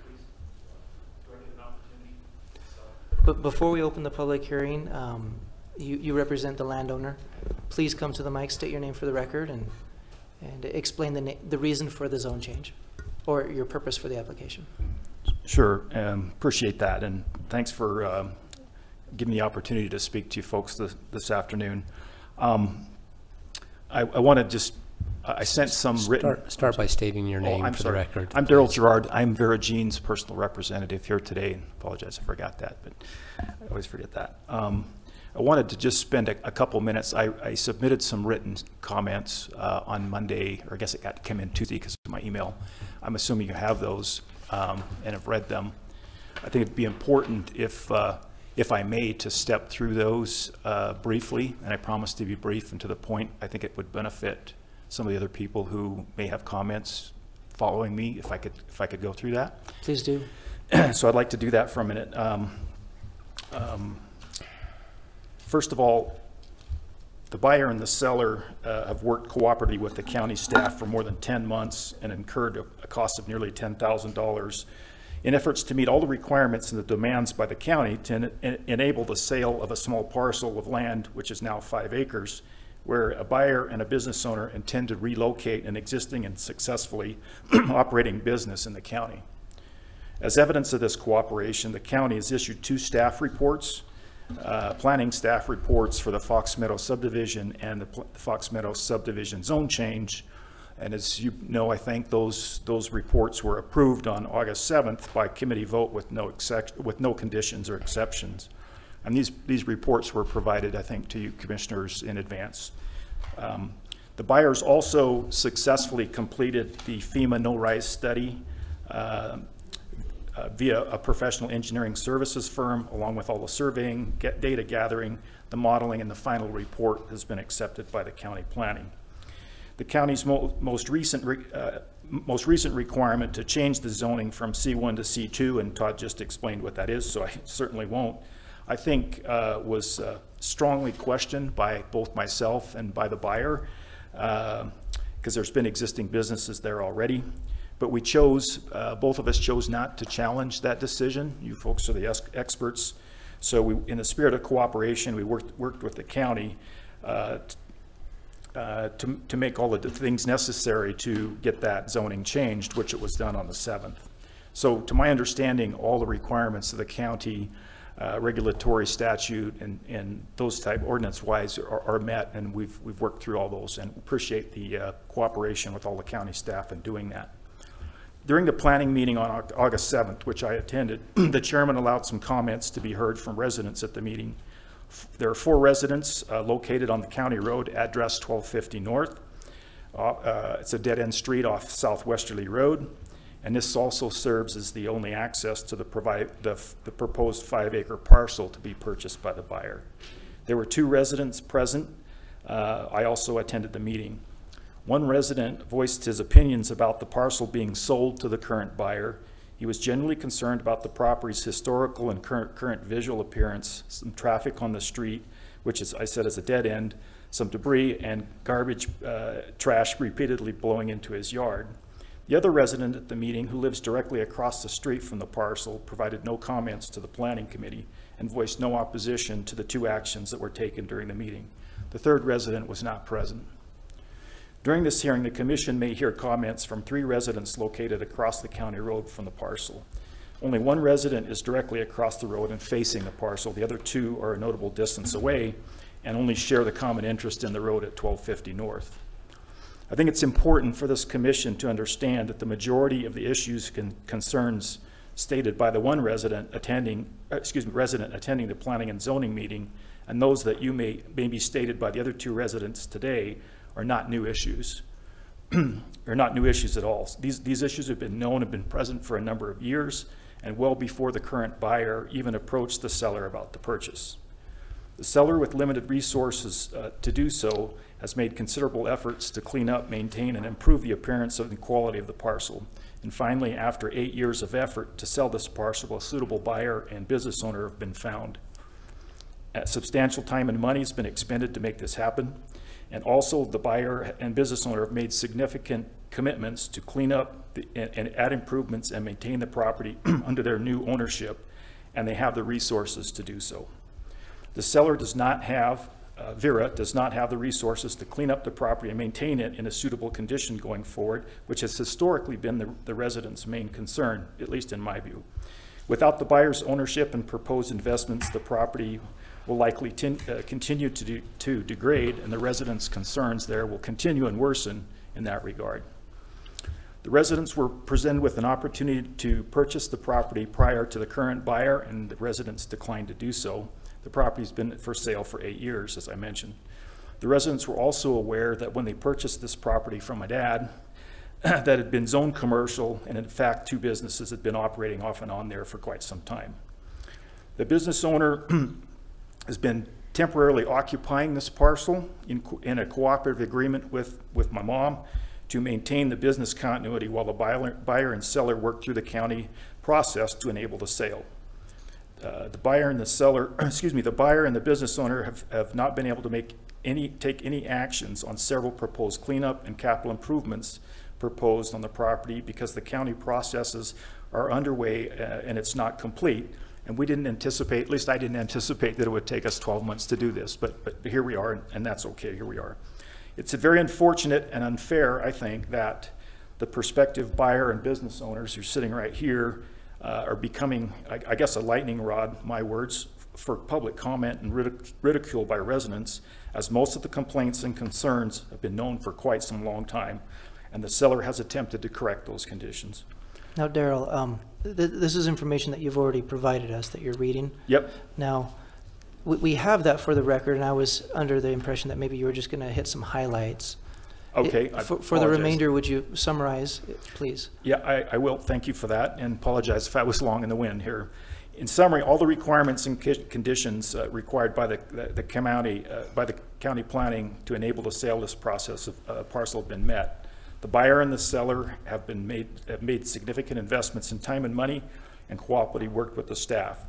Speaker 1: But before we open the public hearing, you represent the landowner. Please come to the mic, state your name for the record, and explain the reason for the zone change or your purpose for the application.
Speaker 15: Sure, appreciate that, and thanks for giving me the opportunity to speak to you folks this afternoon. I want to just, I sent some written...
Speaker 2: Start by stating your name for the record.
Speaker 15: I'm Daryl Gerard. I'm Vera Jean's personal representative here today. Apologize, I forgot that, but I always forget that. I wanted to just spend a couple minutes. I submitted some written comments on Monday, or I guess it came in Tuesday because of my email. I'm assuming you have those and have read them. I think it'd be important, if I may, to step through those briefly, and I promise to be brief and to the point. I think it would benefit some of the other people who may have comments following me if I could go through that.
Speaker 1: Please do.
Speaker 15: So I'd like to do that for a minute. First of all, the buyer and the seller have worked cooperatively with the county staff for more than 10 months and incurred a cost of nearly $10,000 in efforts to meet all the requirements and the demands by the county to enable the sale of a small parcel of land, which is now 5 acres, where a buyer and a business owner intend to relocate an existing and successfully operating business in the county. As evidence of this cooperation, the county has issued 2 staff reports, planning staff reports for the Fox Meadow subdivision and the Fox Meadow subdivision zone change. And as you know, I think those reports were approved on August 7th by committee vote with no conditions or exceptions. And these reports were provided, I think, to you commissioners in advance. The buyers also successfully completed the FEMA no-rise study via a professional engineering services firm, along with all the surveying, data gathering, the modeling, and the final report has been accepted by the county planning. The county's most recent requirement to change the zoning from C1 to C2, and Todd just explained what that is, so I certainly won't, I think was strongly questioned by both myself and by the buyer, because there's been existing businesses there already. but we chose, both of us chose not to challenge that decision. You folks are the experts. So we, in the spirit of cooperation, we worked with the county to make all of the things necessary to get that zoning changed, which it was done on the 7th. So to my understanding, all the requirements of the county regulatory statute and those type ordinance-wise are met, and we've worked through all those, and appreciate the cooperation with all the county staff in doing that. During the planning meeting on August 7th, which I attended, the chairman allowed some comments to be heard from residents at the meeting. There are 4 residents located on the county road, address 1250 North. It's a dead-end street off Southwesterly Road, and this also serves as the only access to the proposed 5-acre parcel to be purchased by the buyer. There were 2 residents present. I also attended the meeting. One resident voiced his opinions about the parcel being sold to the current buyer. He was generally concerned about the property's historical and current visual appearance, some traffic on the street, which is, I said, is a dead end, some debris and garbage trash repeatedly blowing into his yard. The other resident at the meeting, who lives directly across the street from the parcel, provided no comments to the planning committee and voiced no opposition to the 2 actions that were taken during the meeting. The 3rd resident was not present. During this hearing, the commission may hear comments from 3 residents located across the county road from the parcel. Only 1 resident is directly across the road and facing the parcel. The other 2 are a notable distance away and only share the common interest in the road at 1250 North. I think it's important for this commission to understand that the majority of the issues concerns stated by the 1 resident attending the planning and zoning meeting, and those that you may be stated by the other 2 residents today, are not new issues. Are not new issues at all. These issues have been known and been present for a number of years, and well before the current buyer even approached the seller about the purchase. The seller, with limited resources to do so, has made considerable efforts to clean up, maintain, and improve the appearance and quality of the parcel. And finally, after 8 years of effort to sell this parcel, a suitable buyer and business owner have been found. Substantial time and money has been expended to make this happen. And also, the buyer and business owner have made significant commitments to clean up and add improvements and maintain the property under their new ownership, and they have the resources to do so. The seller does not have, Vera does not have the resources to clean up the property and maintain it in a suitable condition going forward, which has historically been the residents' main concern, at least in my view. Without the buyer's ownership and proposed investments, the property will likely continue to degrade, and the residents' concerns there will continue and worsen in that regard. The residents were presented with an opportunity to purchase the property prior to the current buyer, and the residents declined to do so. The property's been for sale for 8 years, as I mentioned. The residents were also aware that when they purchased this property from my dad, that had been zoned commercial, and in fact 2 businesses had been operating off and on there for quite some time. The business owner has been temporarily occupying this parcel in a cooperative agreement with my mom to maintain the business continuity while the buyer and seller work through the county process to enable the sale. The buyer and the seller, the buyer and the business owner have not been able to take any actions on several proposed cleanup and capital improvements proposed on the property because the county processes are underway and it's not complete. And we didn't anticipate, at least I didn't anticipate, that it would take us 12 months to do this, but here we are, and that's okay, here we are. It's very unfortunate and unfair, I think, that the prospective buyer and business owners who are sitting right here are becoming, I guess, a lightning rod, my words, for public comment and ridicule by residents, as most of the complaints and concerns have been known for quite some long time, and the seller has attempted to correct those conditions.
Speaker 1: Now, Daryl, this is information that you've already provided us that you're reading.
Speaker 15: Yep.
Speaker 1: Now, we have that for the record, and I was under the impression that maybe you were just going to hit some highlights.
Speaker 15: Okay.
Speaker 1: For the remainder, would you summarize, please?
Speaker 15: Yeah, I will. Thank you for that, and apologize if I was long in the wind here. In summary, all the requirements and conditions required by the county planning to enable the sale of this process of parcel have been met. The buyer and the seller have made significant investments in time and money, and cooperatively worked with the staff.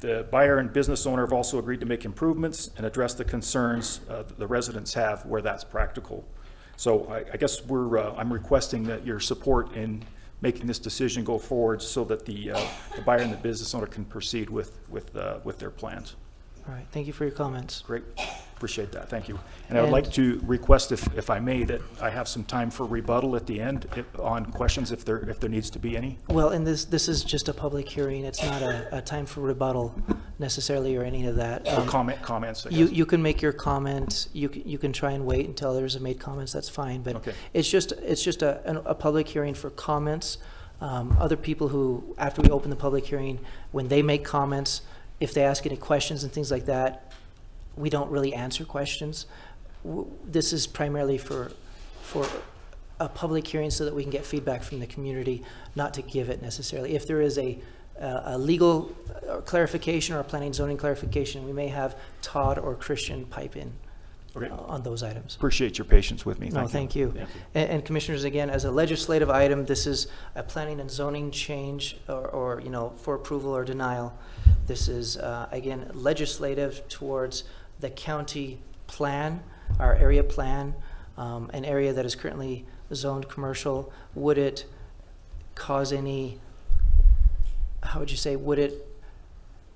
Speaker 15: The buyer and business owner have also agreed to make improvements and address the concerns the residents have where that's practical. So I guess I'm requesting that your support in making this decision go forward so that the buyer and the business owner can proceed with their plans.
Speaker 1: All right, thank you for your comments.
Speaker 15: Great, appreciate that, thank you. And I would like to request, if I may, that I have some time for rebuttal at the end on questions if there needs to be any.
Speaker 1: Well, and this is just a public hearing. It's not a time for rebuttal necessarily or any of that.
Speaker 15: Comments, I guess.
Speaker 1: You can make your comments. You can try and wait until others have made comments. That's fine. But
Speaker 15: okay.
Speaker 1: it's just a public hearing for comments. Other people who, after we open the public hearing, when they make comments, if they ask any questions and things like that, we don't really answer questions. This is primarily for a public hearing so that we can get feedback from the community, not to give it necessarily. If there is a legal clarification or a planning zoning clarification, we may have Todd or Christian pipe in on those items.
Speaker 15: Appreciate your patience with me.
Speaker 1: Thank you. And commissioners, again, as a legislative item, this is a planning and zoning change or for approval or denial. This is, again, legislative towards the county plan, our area plan, an area that is currently zoned commercial. Would it cause any, how would you say, would it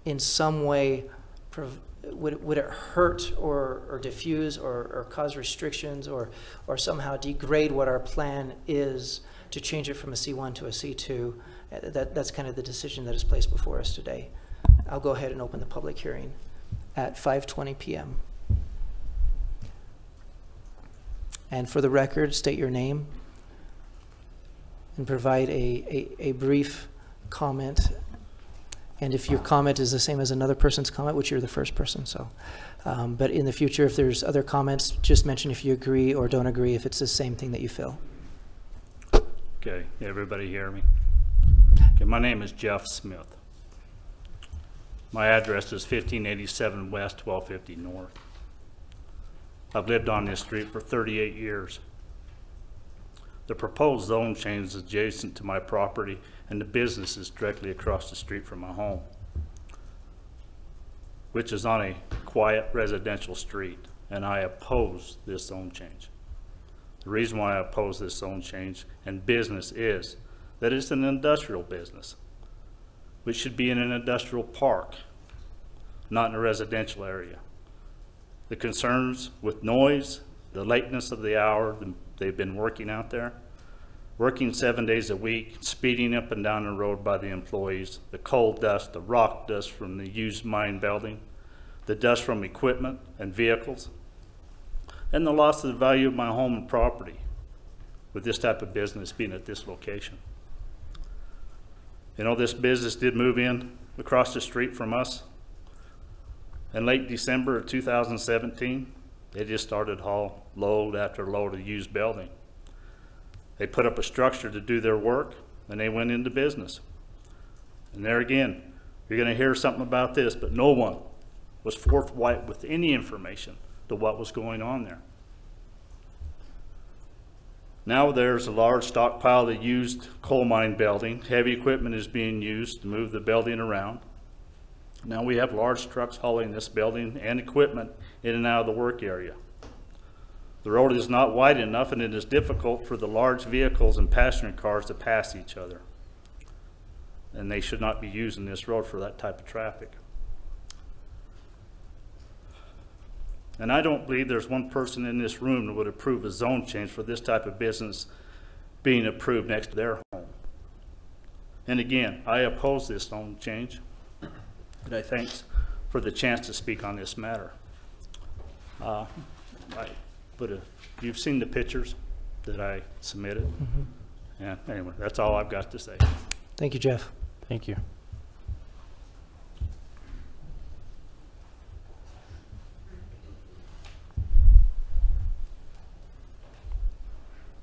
Speaker 1: in some way, would it hurt or diffuse or cause restrictions or somehow degrade what our plan is to change it from a C1 to a C2? That's kind of the decision that is placed before us today. I'll go ahead and open the public hearing at 5:20 p.m. And for the record, state your name and provide a brief comment. And if your comment is the same as another person's comment, which you're the first person, so. But in the future, if there's other comments, just mention if you agree or don't agree, if it's the same thing that you feel.
Speaker 16: Okay, everybody hear me? Okay, my name is Jeff Smith. My address is 1587 West, 1250 North. I've lived on this street for 38 years. The proposed zone change is adjacent to my property and the business is directly across the street from my home, which is on a quiet residential street, and I oppose this zone change. The reason why I oppose this zone change and business is that it's an industrial business, which should be in an industrial park, not in a residential area. The concerns with noise, the lateness of the hour they've been working out there, working 7 days a week, speeding up and down the road by the employees, the coal dust, the rock dust from the used mine building, the dust from equipment and vehicles, and the loss of the value of my home and property with this type of business being at this location. You know, this business did move in across the street from us in late December of 2017. They just started haul load after load of used building. They put up a structure to do their work and they went into business. And there again, you're going to hear something about this, but no one was forthright with any information to what was going on there. Now there's a large stockpile of used coal mine building. Heavy equipment is being used to move the building around. Now we have large trucks hauling this building and equipment in and out of the work area. The road is not wide enough and it is difficult for the large vehicles and passenger cars to pass each other. And they should not be using this road for that type of traffic. And I don't believe there's one person in this room that would approve a zone change for this type of business being approved next to their home. And again, I oppose this zone change. And I thanks for the chance to speak on this matter. You've seen the pictures that I submitted.
Speaker 1: Mm-hmm.
Speaker 16: Yeah, anyway, that's all I've got to say.
Speaker 1: Thank you, Jeff.
Speaker 6: Thank you.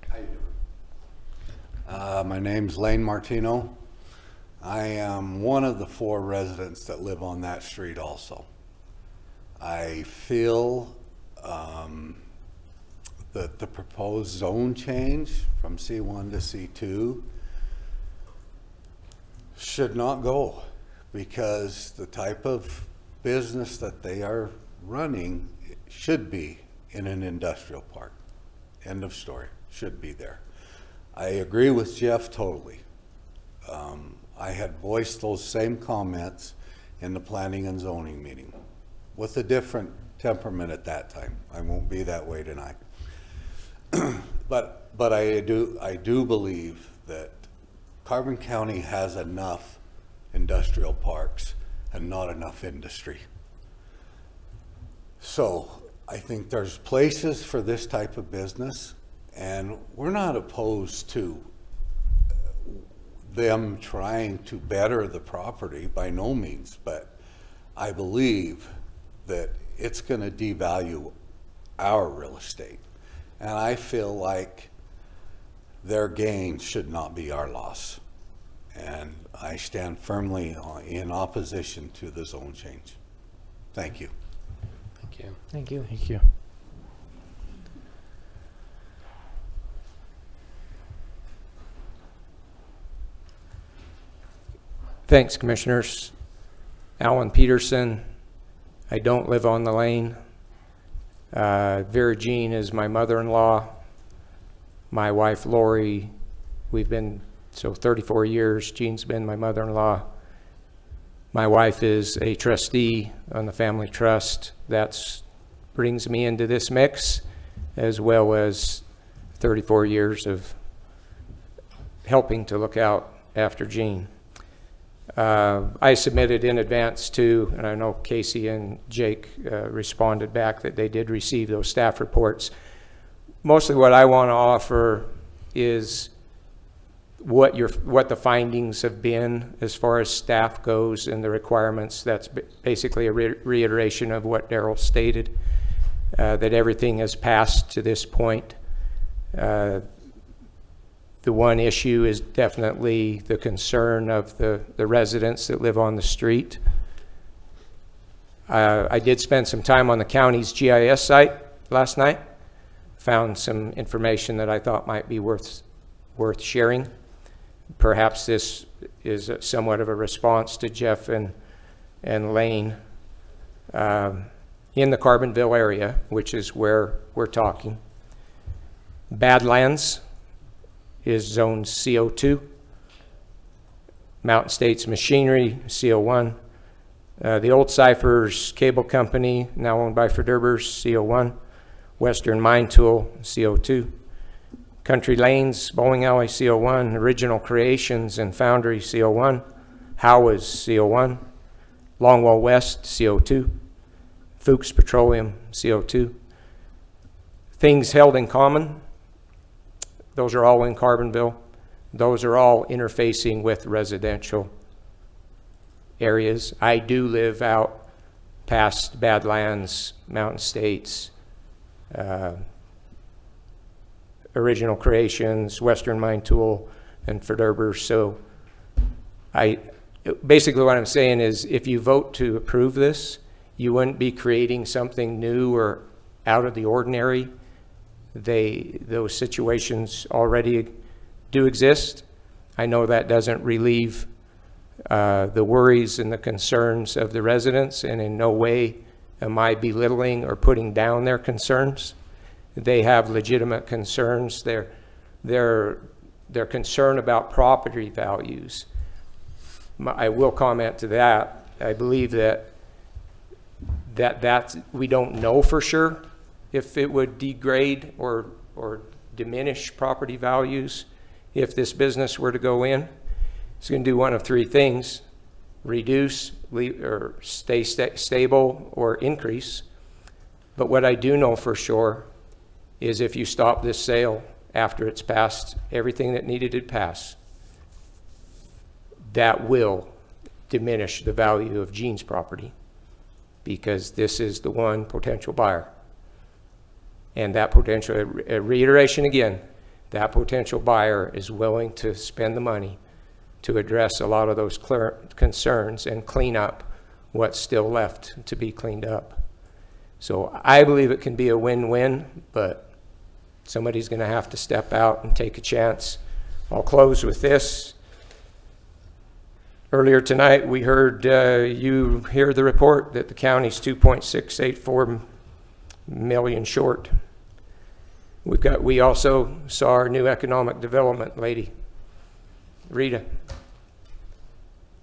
Speaker 17: How you doing? My name's Lane Martino. I am one of the 4 residents that live on that street also. I feel that the proposed zone change from C1 to C2 should not go, because the type of business that they are running should be in an industrial park. End of story. Should be there. I agree with Jeff totally. I had voiced those same comments in the planning and zoning meeting with a different temperament at that time. I won't be that way tonight. But I do believe that Carbon County has enough industrial parks and not enough industry. So I think there's places for this type of business, and we're not opposed to them trying to better the property by no means, but I believe that it's going to devalue our real estate. And I feel like their gain should not be our loss. And I stand firmly in opposition to the zone change. Thank you.
Speaker 2: Thank you.
Speaker 1: Thank you.
Speaker 6: Thank you.
Speaker 18: Thanks, Commissioners. Alan Peterson. I don't live on the lane. Vera Jean is my mother-in-law. My wife, Lori, we've been, 34 years. Jean's been my mother-in-law. My wife is a trustee on the family trust. That brings me into this mix, as well as 34 years of helping to look out after Jean. I submitted in advance to, and I know Casey and Jake responded back that they did receive those staff reports. Mostly what I want to offer is what the findings have been as far as staff goes and the requirements. That's basically a reiteration of what Daryl stated, that everything has passed to this point. The one issue is definitely the concern of the residents that live on the street. I did spend some time on the county's GIS site last night. Found some information that I thought might be worth sharing. Perhaps this is somewhat of a response to Jeff and Lane. In the Carbonville area, which is where we're talking, Badlands is zone CO2. Mountain States Machinery, CO1. The Old Cyphers Cable Company, now owned by Verderbers, CO1. Western Mine Tool, CO2. Country Lanes, Bowling Alley, CO1. Original Creations and Foundry, CO1. Howes, CO1. Longwall West, CO2. Fuchs Petroleum, CO2. Things held in common, those are all in Carbonville. Those are all interfacing with residential areas. I do live out past Badlands, Mountain States, Original Creations, Western Mine Tool, and Verderbers. So basically what I'm saying is if you vote to approve this, you wouldn't be creating something new or out of the ordinary. Those situations already do exist. I know that doesn't relieve the worries and the concerns of the residents, and in no way am I belittling or putting down their concerns. They have legitimate concerns. They're concerned about property values. I will comment to that. I believe that we don't know for sure if it would degrade or diminish property values if this business were to go in. It's going to do one of three things: reduce, or stay stable, or increase. But what I do know for sure is if you stop this sale after it's passed everything that needed to pass, that will diminish the value of Jean's property, because this is the one potential buyer. And that potential, a reiteration again, that potential buyer is willing to spend the money to address a lot of those concerns and clean up what's still left to be cleaned up. So I believe it can be a win-win, but somebody's going to have to step out and take a chance. I'll close with this. Earlier tonight, we heard you hear the report that the county's $2.684 million short. We also saw our new economic development lady, Rita.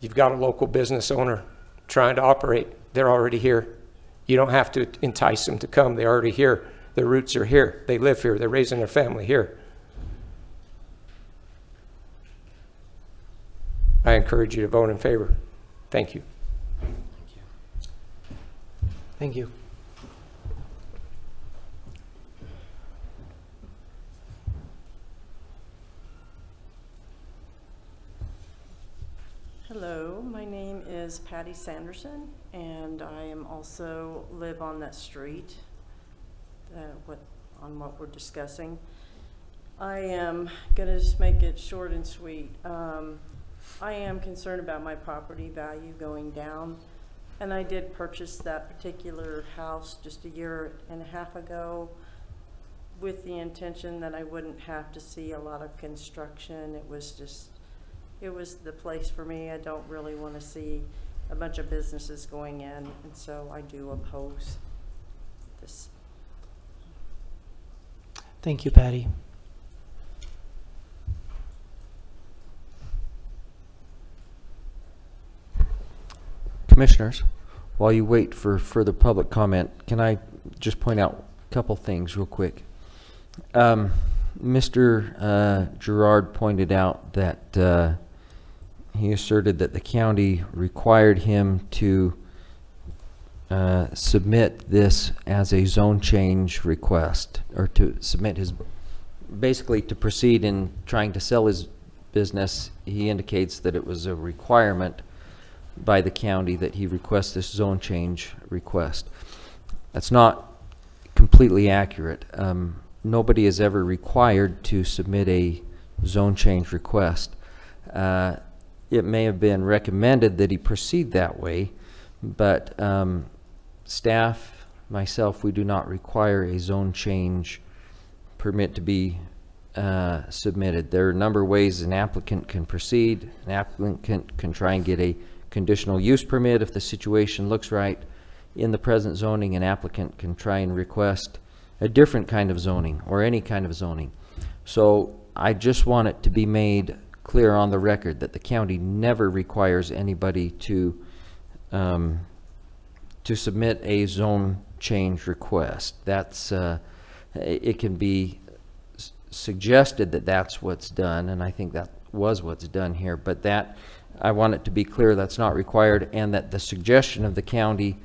Speaker 18: You've got a local business owner trying to operate. They're already here. You don't have to entice them to come. They're already here. Their roots are here. They live here. They're raising their family here. I encourage you to vote in favor. Thank you.
Speaker 1: Thank you.
Speaker 19: Hello, my name is Patty Sanderson, and I am also live on that street. On what we're discussing, I am gonna just make it short and sweet. I am concerned about my property value going down, and I did purchase that particular house just a year and a half ago with the intention that I wouldn't have to see a lot of construction. It was the place for me. I don't really want to see a bunch of businesses going in, and so I do oppose this.
Speaker 1: Thank you, Patty.
Speaker 8: Commissioners, while you wait for further public comment, can I just point out a couple things real quick? Mr. Gerard pointed out that he asserted that the county required him to submit this as a zone change request, or to submit his, basically to proceed in trying to sell his business. He indicates that it was a requirement by the county that he request this zone change request. That's not completely accurate. Nobody is ever required to submit a zone change request. It may have been recommended that he proceed that way, but staff, myself, we do not require a zone change permit to be submitted. There are a number of ways an applicant can proceed. An applicant can try and get a conditional use permit if the situation looks right. In the present zoning, an applicant can try and request a different kind of zoning or any kind of zoning. So I just want it to be made clear on the record that the county never requires anybody to submit a zone change request. That's it can be suggested that that's what's done, and I think that was what's done here, but that I want it to be clear that's not required, and that the suggestion of the county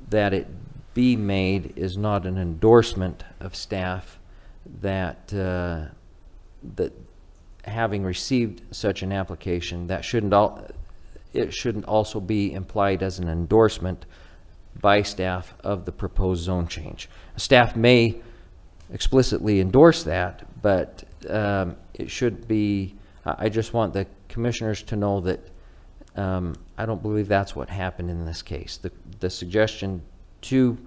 Speaker 8: that it be made is not an endorsement of staff, that that having received such an application, that it shouldn't also be implied as an endorsement by staff of the proposed zone change. Staff may explicitly endorse that, but it should be, I just want the commissioners to know that I don't believe that's what happened in this case. The suggestion to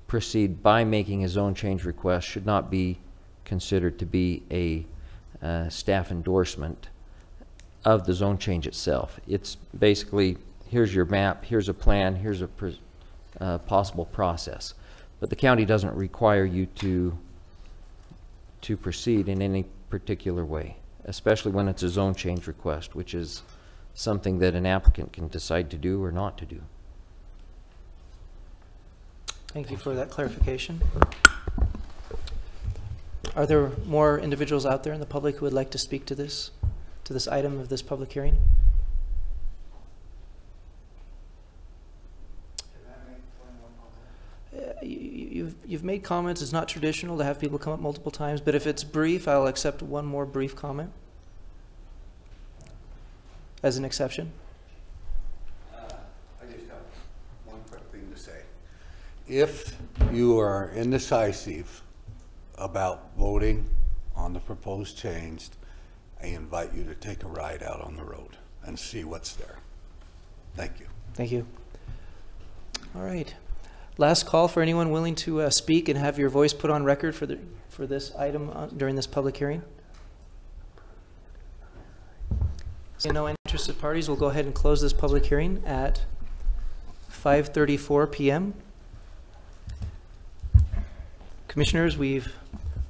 Speaker 8: proceed by making a zone change request should not be considered to be a staff endorsement of the zone change itself. It's basically, here's your map, here's a plan, here's a possible process. But the county doesn't require you to proceed in any particular way, especially when it's a zone change request, which is something that an applicant can decide to do or not to do.
Speaker 1: Thank you for that clarification. Are there more individuals out there in the public who would like to speak to this item of this public hearing? You've made comments. It's not traditional to have people come up multiple times, but if it's brief, I'll accept one more brief comment as an exception.
Speaker 17: I just have one quick thing to say. If you are indecisive about voting on the proposed change, I invite you to take a ride out on the road and see what's there. Thank you.
Speaker 1: Thank you. All right. Last call for anyone willing to speak and have your voice put on record for this item during this public hearing. Seeing no interested parties, we'll go ahead and close this public hearing at 5:34 p.m. Commissioners, we've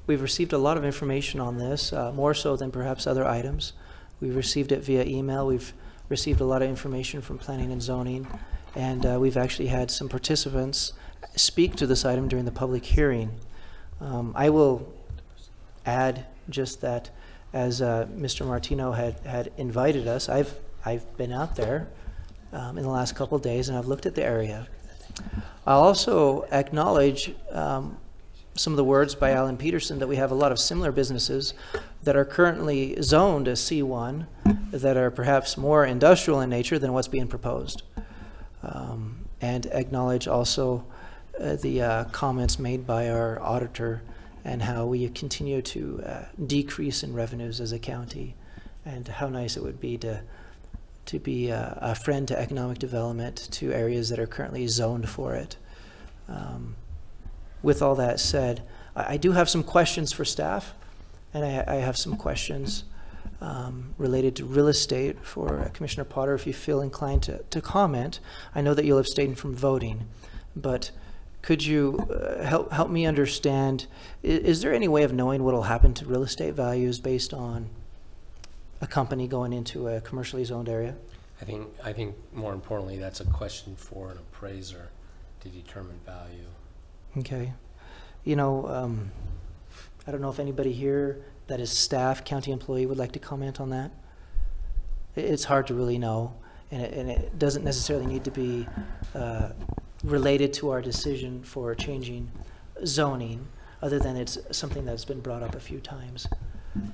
Speaker 1: we've received a lot of information on this, more so than perhaps other items. We've received it via email. We've received a lot of information from planning and zoning, and we've actually had some participants speak to this item during the public hearing. I will add just that, as Mr. Martino had invited us, I've been out there in the last couple of days, and I've looked at the area. I'll also acknowledge some of the words by Alan Peterson that we have a lot of similar businesses that are currently zoned as C1 that are perhaps more industrial in nature than what's being proposed. And acknowledge also the comments made by our auditor and how we continue to decrease in revenues as a county, and how nice it would be to be a friend to economic development to areas that are currently zoned for it. With all that said, I do have some questions for staff, and I have some questions related to real estate for Commissioner Potter, if you feel inclined to comment. I know that you'll abstain from voting, but could you help me understand, is there any way of knowing what will happen to real estate values based on a company going into a commercially zoned area?
Speaker 2: I think more importantly, that's a question for an appraiser to determine value.
Speaker 1: Okay. You know, I don't know if anybody here that is staff, county employee, would like to comment on that. It's hard to really know, and it doesn't necessarily need to be related to our decision for changing zoning, other than it's something that's been brought up a few times.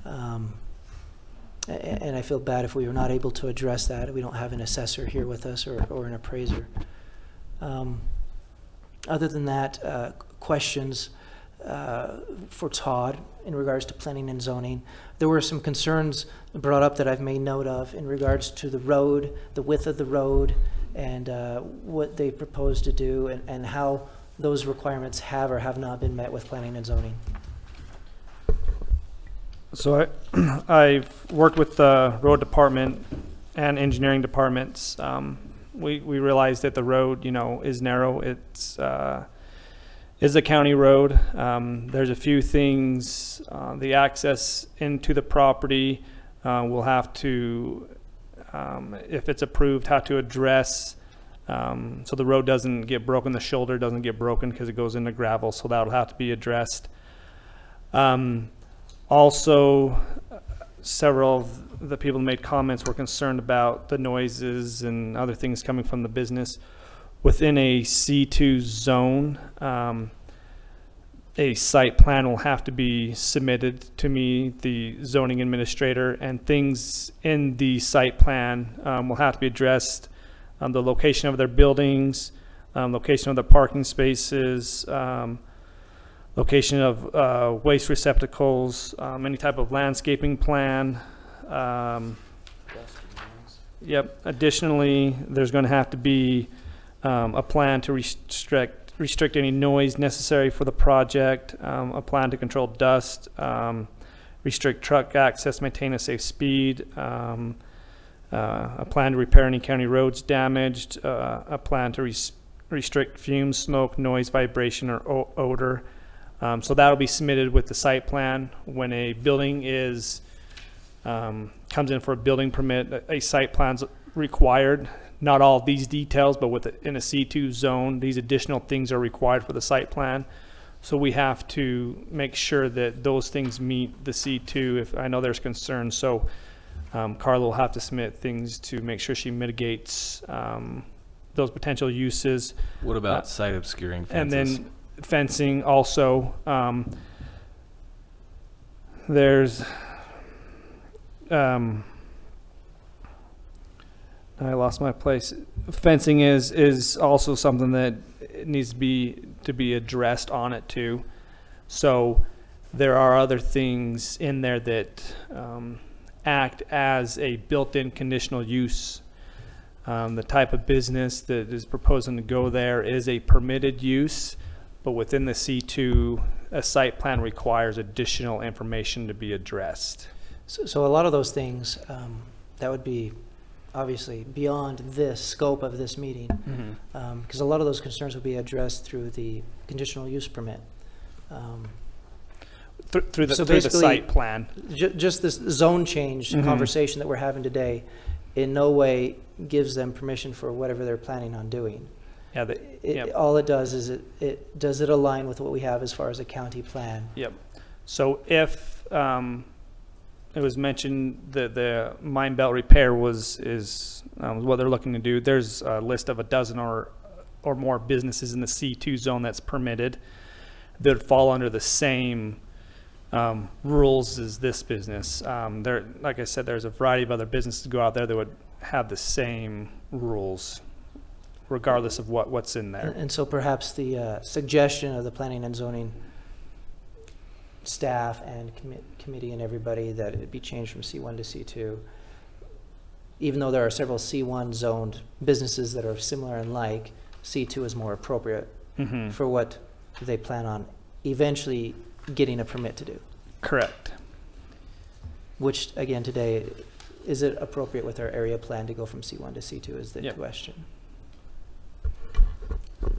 Speaker 1: And I feel bad if we were not able to address that. We don't have an assessor here with us, or an appraiser. Other than that, questions for Todd in regards to planning and zoning. There were some concerns brought up that I've made note of in regards to the road, the width of the road, and what they propose to do, and how those requirements have or have not been met with planning and zoning.
Speaker 13: So I've worked with the road department and engineering departments. We realized that the road, you know, is narrow. It's is a county road. There's a few things, the access into the property, we'll have to, if it's approved, have to address, so the road doesn't get broken, the shoulder doesn't get broken because it goes into gravel, so that'll have to be addressed. Also, several of the people who made comments were concerned about the noises and other things coming from the business. Within a C2 zone, a site plan will have to be submitted to me, the zoning administrator, and things in the site plan will have to be addressed. The location of their buildings, location of the parking spaces, location of waste receptacles, any type of landscaping plan. Yep. Additionally, there's going to have to be a plan to restrict any noise necessary for the project, a plan to control dust, restrict truck access, maintain a safe speed, a plan to repair any county roads damaged, a plan to restrict fumes, smoke, noise, vibration, or odor. So that'll be submitted with the site plan. When a building is comes in for a building permit, a site plan's required. Not all of these details, but in a C2 zone, these additional things are required for the site plan. So we have to make sure that those things meet the C2 if I know there's concerns. So Carla will have to submit things to make sure she mitigates those potential uses.
Speaker 7: What about site obscuring fences?
Speaker 13: And then fencing also. There's I lost my place. Fencing is also something that needs to be addressed on it too. So there are other things in there that act as a built-in conditional use. The type of business that is proposing to go there is a permitted use, but within the C2, a site plan requires additional information to be addressed.
Speaker 1: So a lot of those things that would be obviously beyond this scope of this meeting, because a lot of those concerns will be addressed through the conditional use permit.
Speaker 13: through the
Speaker 1: So
Speaker 13: through the
Speaker 1: basically,
Speaker 13: site plan.
Speaker 1: Just this zone change conversation that we're having today in no way gives them permission for whatever they're planning on doing.
Speaker 13: Yeah,
Speaker 1: All it does is it does it align with what we have as far as a county plan.
Speaker 13: Yep. So if it was mentioned that the mine belt repair is what they're looking to do, there's a list of a dozen or more businesses in the C2 zone that's permitted that would fall under the same rules as this business. There, like I said, there's a variety of other businesses go out there that would have the same rules, regardless of what's in there.
Speaker 1: And so perhaps the suggestion of the planning and zoning staff and committee and everybody that it be changed from C1 to C2, even though there are several C1 zoned businesses that are similar and like, C2 is more appropriate for what they plan on eventually getting a permit to do.
Speaker 13: Correct.
Speaker 1: Which, again, today, is it appropriate with our area plan to go from C1 to C2 is the question.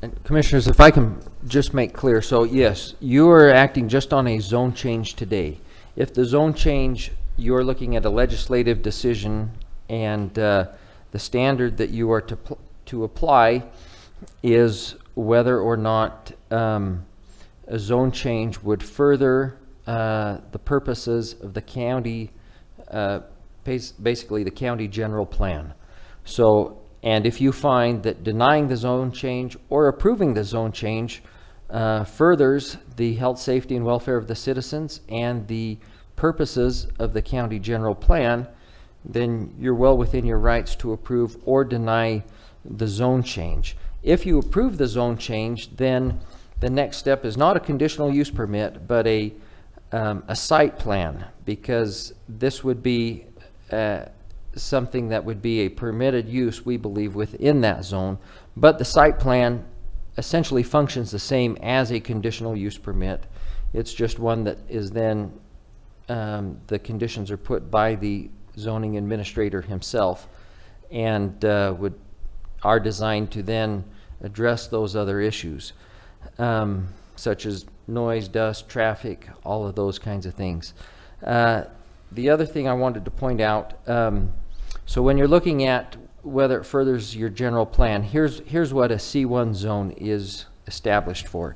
Speaker 8: And Commissioners, if I can just make clear, so yes, you are acting just on a zone change today. If the zone change, you're looking at a legislative decision, and the standard that you are to apply is whether or not a zone change would further the purposes of the county, basically the county general plan. So, and if you find that denying the zone change or approving the zone change furthers the health, safety, and welfare of the citizens and the purposes of the county general plan, then you're well within your rights to approve or deny the zone change. If you approve the zone change, then the next step is not a conditional use permit, but a site plan, because this would be something that would be a permitted use, we believe, within that zone. But the site plan essentially functions the same as a conditional use permit. It's just one that is then, the conditions are put by the zoning administrator himself, and are designed to then address those other issues, such as noise, dust, traffic, all of those kinds of things. The other thing I wanted to point out, so when you're looking at whether it furthers your general plan, here's what a C1 zone is established for.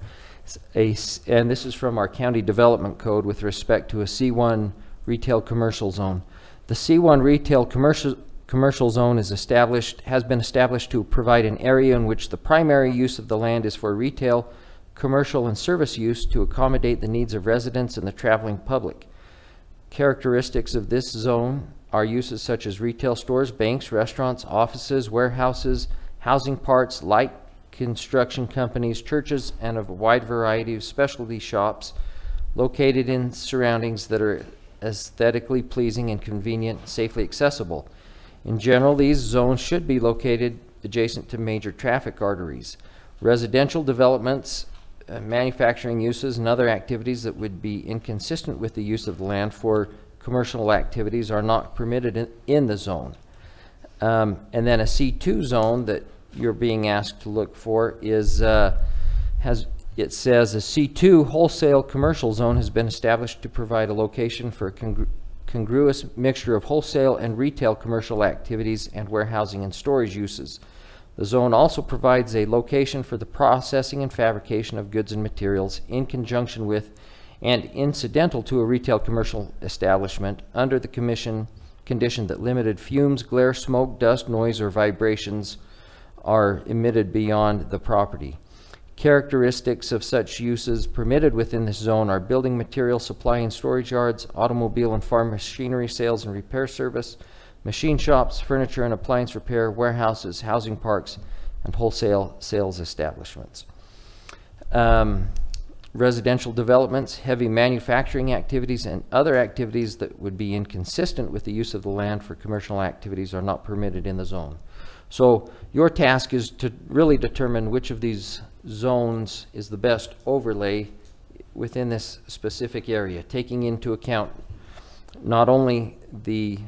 Speaker 8: And this is from our county development code with respect to a C1 retail commercial zone. The C1 retail commercial zone has been established to provide an area in which the primary use of the land is for retail, commercial, and service use to accommodate the needs of residents and the traveling public. Characteristics of this zone are uses such as retail stores, banks, restaurants, offices, warehouses, housing parks, light construction companies, churches, and a wide variety of specialty shops located in surroundings that are aesthetically pleasing and convenient, safely accessible. In general, these zones should be located adjacent to major traffic arteries. Residential developments, manufacturing uses, and other activities that would be inconsistent with the use of the land for commercial activities are not permitted in the zone. And then a C2 zone that you're being asked to look for is, it says a C2 wholesale commercial zone has been established to provide a location for a congruous mixture of wholesale and retail commercial activities and warehousing and storage uses. The zone also provides a location for the processing and fabrication of goods and materials in conjunction with and incidental to a retail commercial establishment under the condition that limited fumes, glare, smoke, dust, noise, or vibrations are emitted beyond the property. Characteristics of such uses permitted within this zone are building material supply and storage yards, automobile and farm machinery sales and repair service, machine shops, furniture and appliance repair, warehouses, housing parks, and wholesale sales establishments. Residential developments, heavy manufacturing activities, and other activities that would be inconsistent with the use of the land for commercial activities are not permitted in the zone. So your task is to really determine which of these zones is the best overlay within this specific area, taking into account not only the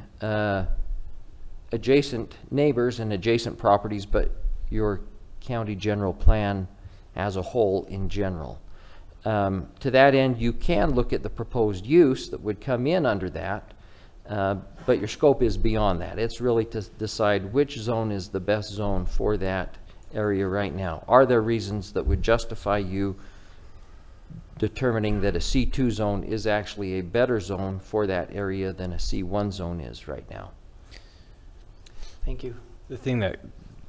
Speaker 8: adjacent neighbors and adjacent properties, but your county general plan as a whole in general. to that end, you can look at the proposed use that would come in under that, but your scope is beyond that. It's really to decide which zone is the best zone for that area right now. Are there reasons that would justify you determining that a C2 zone is actually a better zone for that area than a C1 zone is right now?
Speaker 1: Thank you.
Speaker 6: The thing that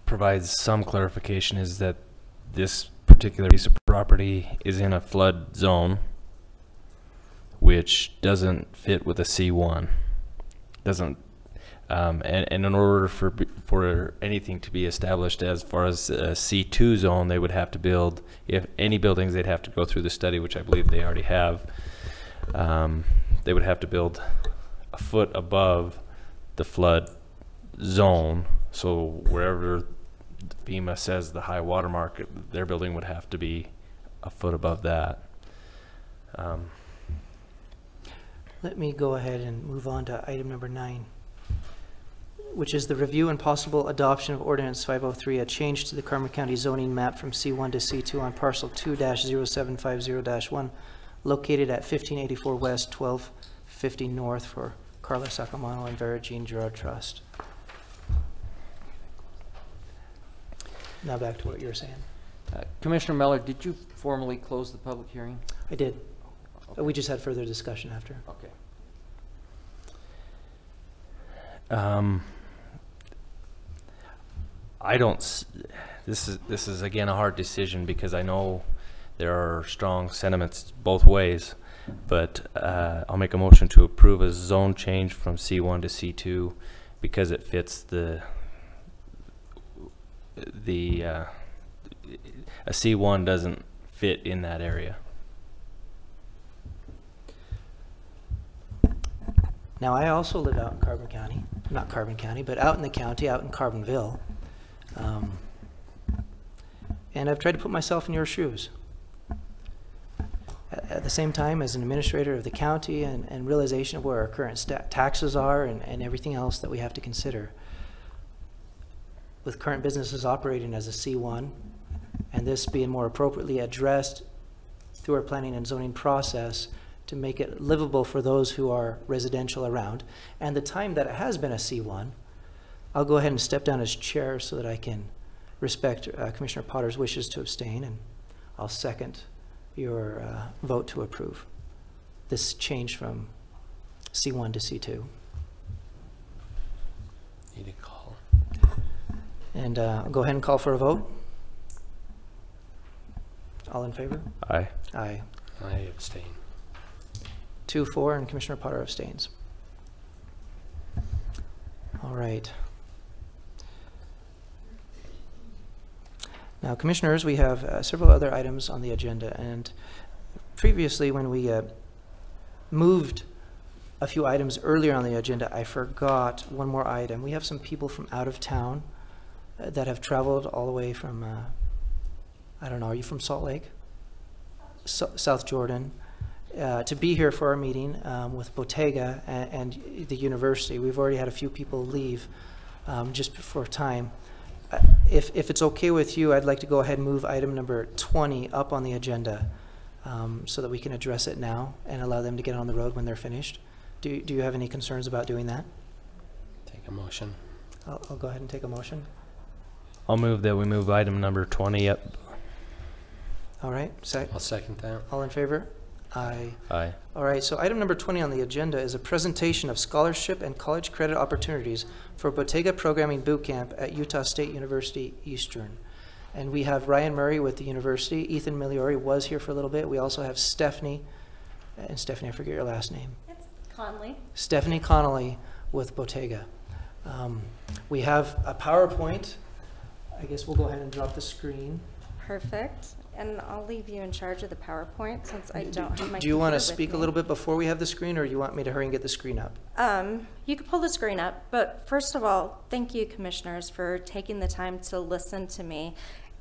Speaker 6: provides some clarification is that this particular piece of property is in a flood zone, which doesn't fit with a C1. Doesn't, and in order for anything to be established as far as a C2 zone, they would have to build, if any buildings, they'd have to go through the study, which I believe they already have. They would have to build a foot above the flood zone. So wherever FEMA says the high water mark, their building would have to be a foot above that.
Speaker 1: Let me go ahead and move on to item number 9, which is the review and possible adoption of Ordinance 503, a change to the Carbon County zoning map from C1 to C2 on parcel 2-0750-1, located at 1584 West, 1250 North for Carla Sacamano and Vera Jean Gerard Trust. Now back to what you were saying.
Speaker 8: Commissioner Miller, did you formally close the public hearing?
Speaker 1: I did.
Speaker 8: Okay.
Speaker 1: We just had further discussion after.
Speaker 8: Okay.
Speaker 6: I don't. This is again a hard decision because I know there are strong sentiments both ways, but I'll make a motion to approve a zone change from C1 to C2 because it fits a C1 doesn't fit in that area.
Speaker 1: Now, I also live out in Carbon County, not Carbon County, but out in the county, out in Carbonville. And I've tried to put myself in your shoes. At the same time, as an administrator of the county and realization of where our current taxes are and everything else that we have to consider, with current businesses operating as a C1, and this being more appropriately addressed through our planning and zoning process to make it livable for those who are residential around, and the time that it has been a C1, I'll go ahead and step down as chair so that I can respect Commissioner Potter's wishes to abstain, and I'll second your vote to approve this change from C1 to C2.
Speaker 2: Need a call.
Speaker 1: And I'll go ahead and call for a vote. All in favor?
Speaker 6: Aye.
Speaker 1: Aye.
Speaker 2: I abstain.
Speaker 1: 2-4, and Commissioner Potter abstains. All right. Now, Commissioners, we have several other items on the agenda, and previously when we moved a few items earlier on the agenda, I forgot one more item. We have some people from out of town that have traveled all the way from, I don't know, are you from Salt Lake? South Jordan. To be here for our meeting with Bottega and the university. We've already had a few people leave just before time. If it's okay with you, I'd like to go ahead and move item number 20 up on the agenda so that we can address it now and allow them to get on the road when they're finished. Do you have any concerns about doing that?
Speaker 2: Take a motion.
Speaker 1: I'll go ahead and take a motion.
Speaker 6: I'll move that we move item number 20 up.
Speaker 1: All right.
Speaker 2: I'll second that.
Speaker 1: All in favor? Aye.
Speaker 6: Aye.
Speaker 1: All right, so item number 20 on the agenda is a presentation of scholarship and college credit opportunities for Bottega Programming Bootcamp at Utah State University Eastern. And we have Ryan Murray with the university. Ethan Miliori was here for a little bit. We also have Stephanie, and Stephanie, I forget your last name.
Speaker 20: It's Conley.
Speaker 1: Stephanie Connolly with Bottega. We have a PowerPoint. I guess we'll go ahead and drop the screen.
Speaker 20: Perfect. And I'll leave you in charge of the PowerPoint since I don't have my
Speaker 1: Do you want to
Speaker 20: computer with
Speaker 1: speak a
Speaker 20: me.
Speaker 1: little bit before we have the screen, or you want me to hurry and get the screen up?
Speaker 20: You can pull the screen up, but first of all, thank you, commissioners, for taking the time to listen to me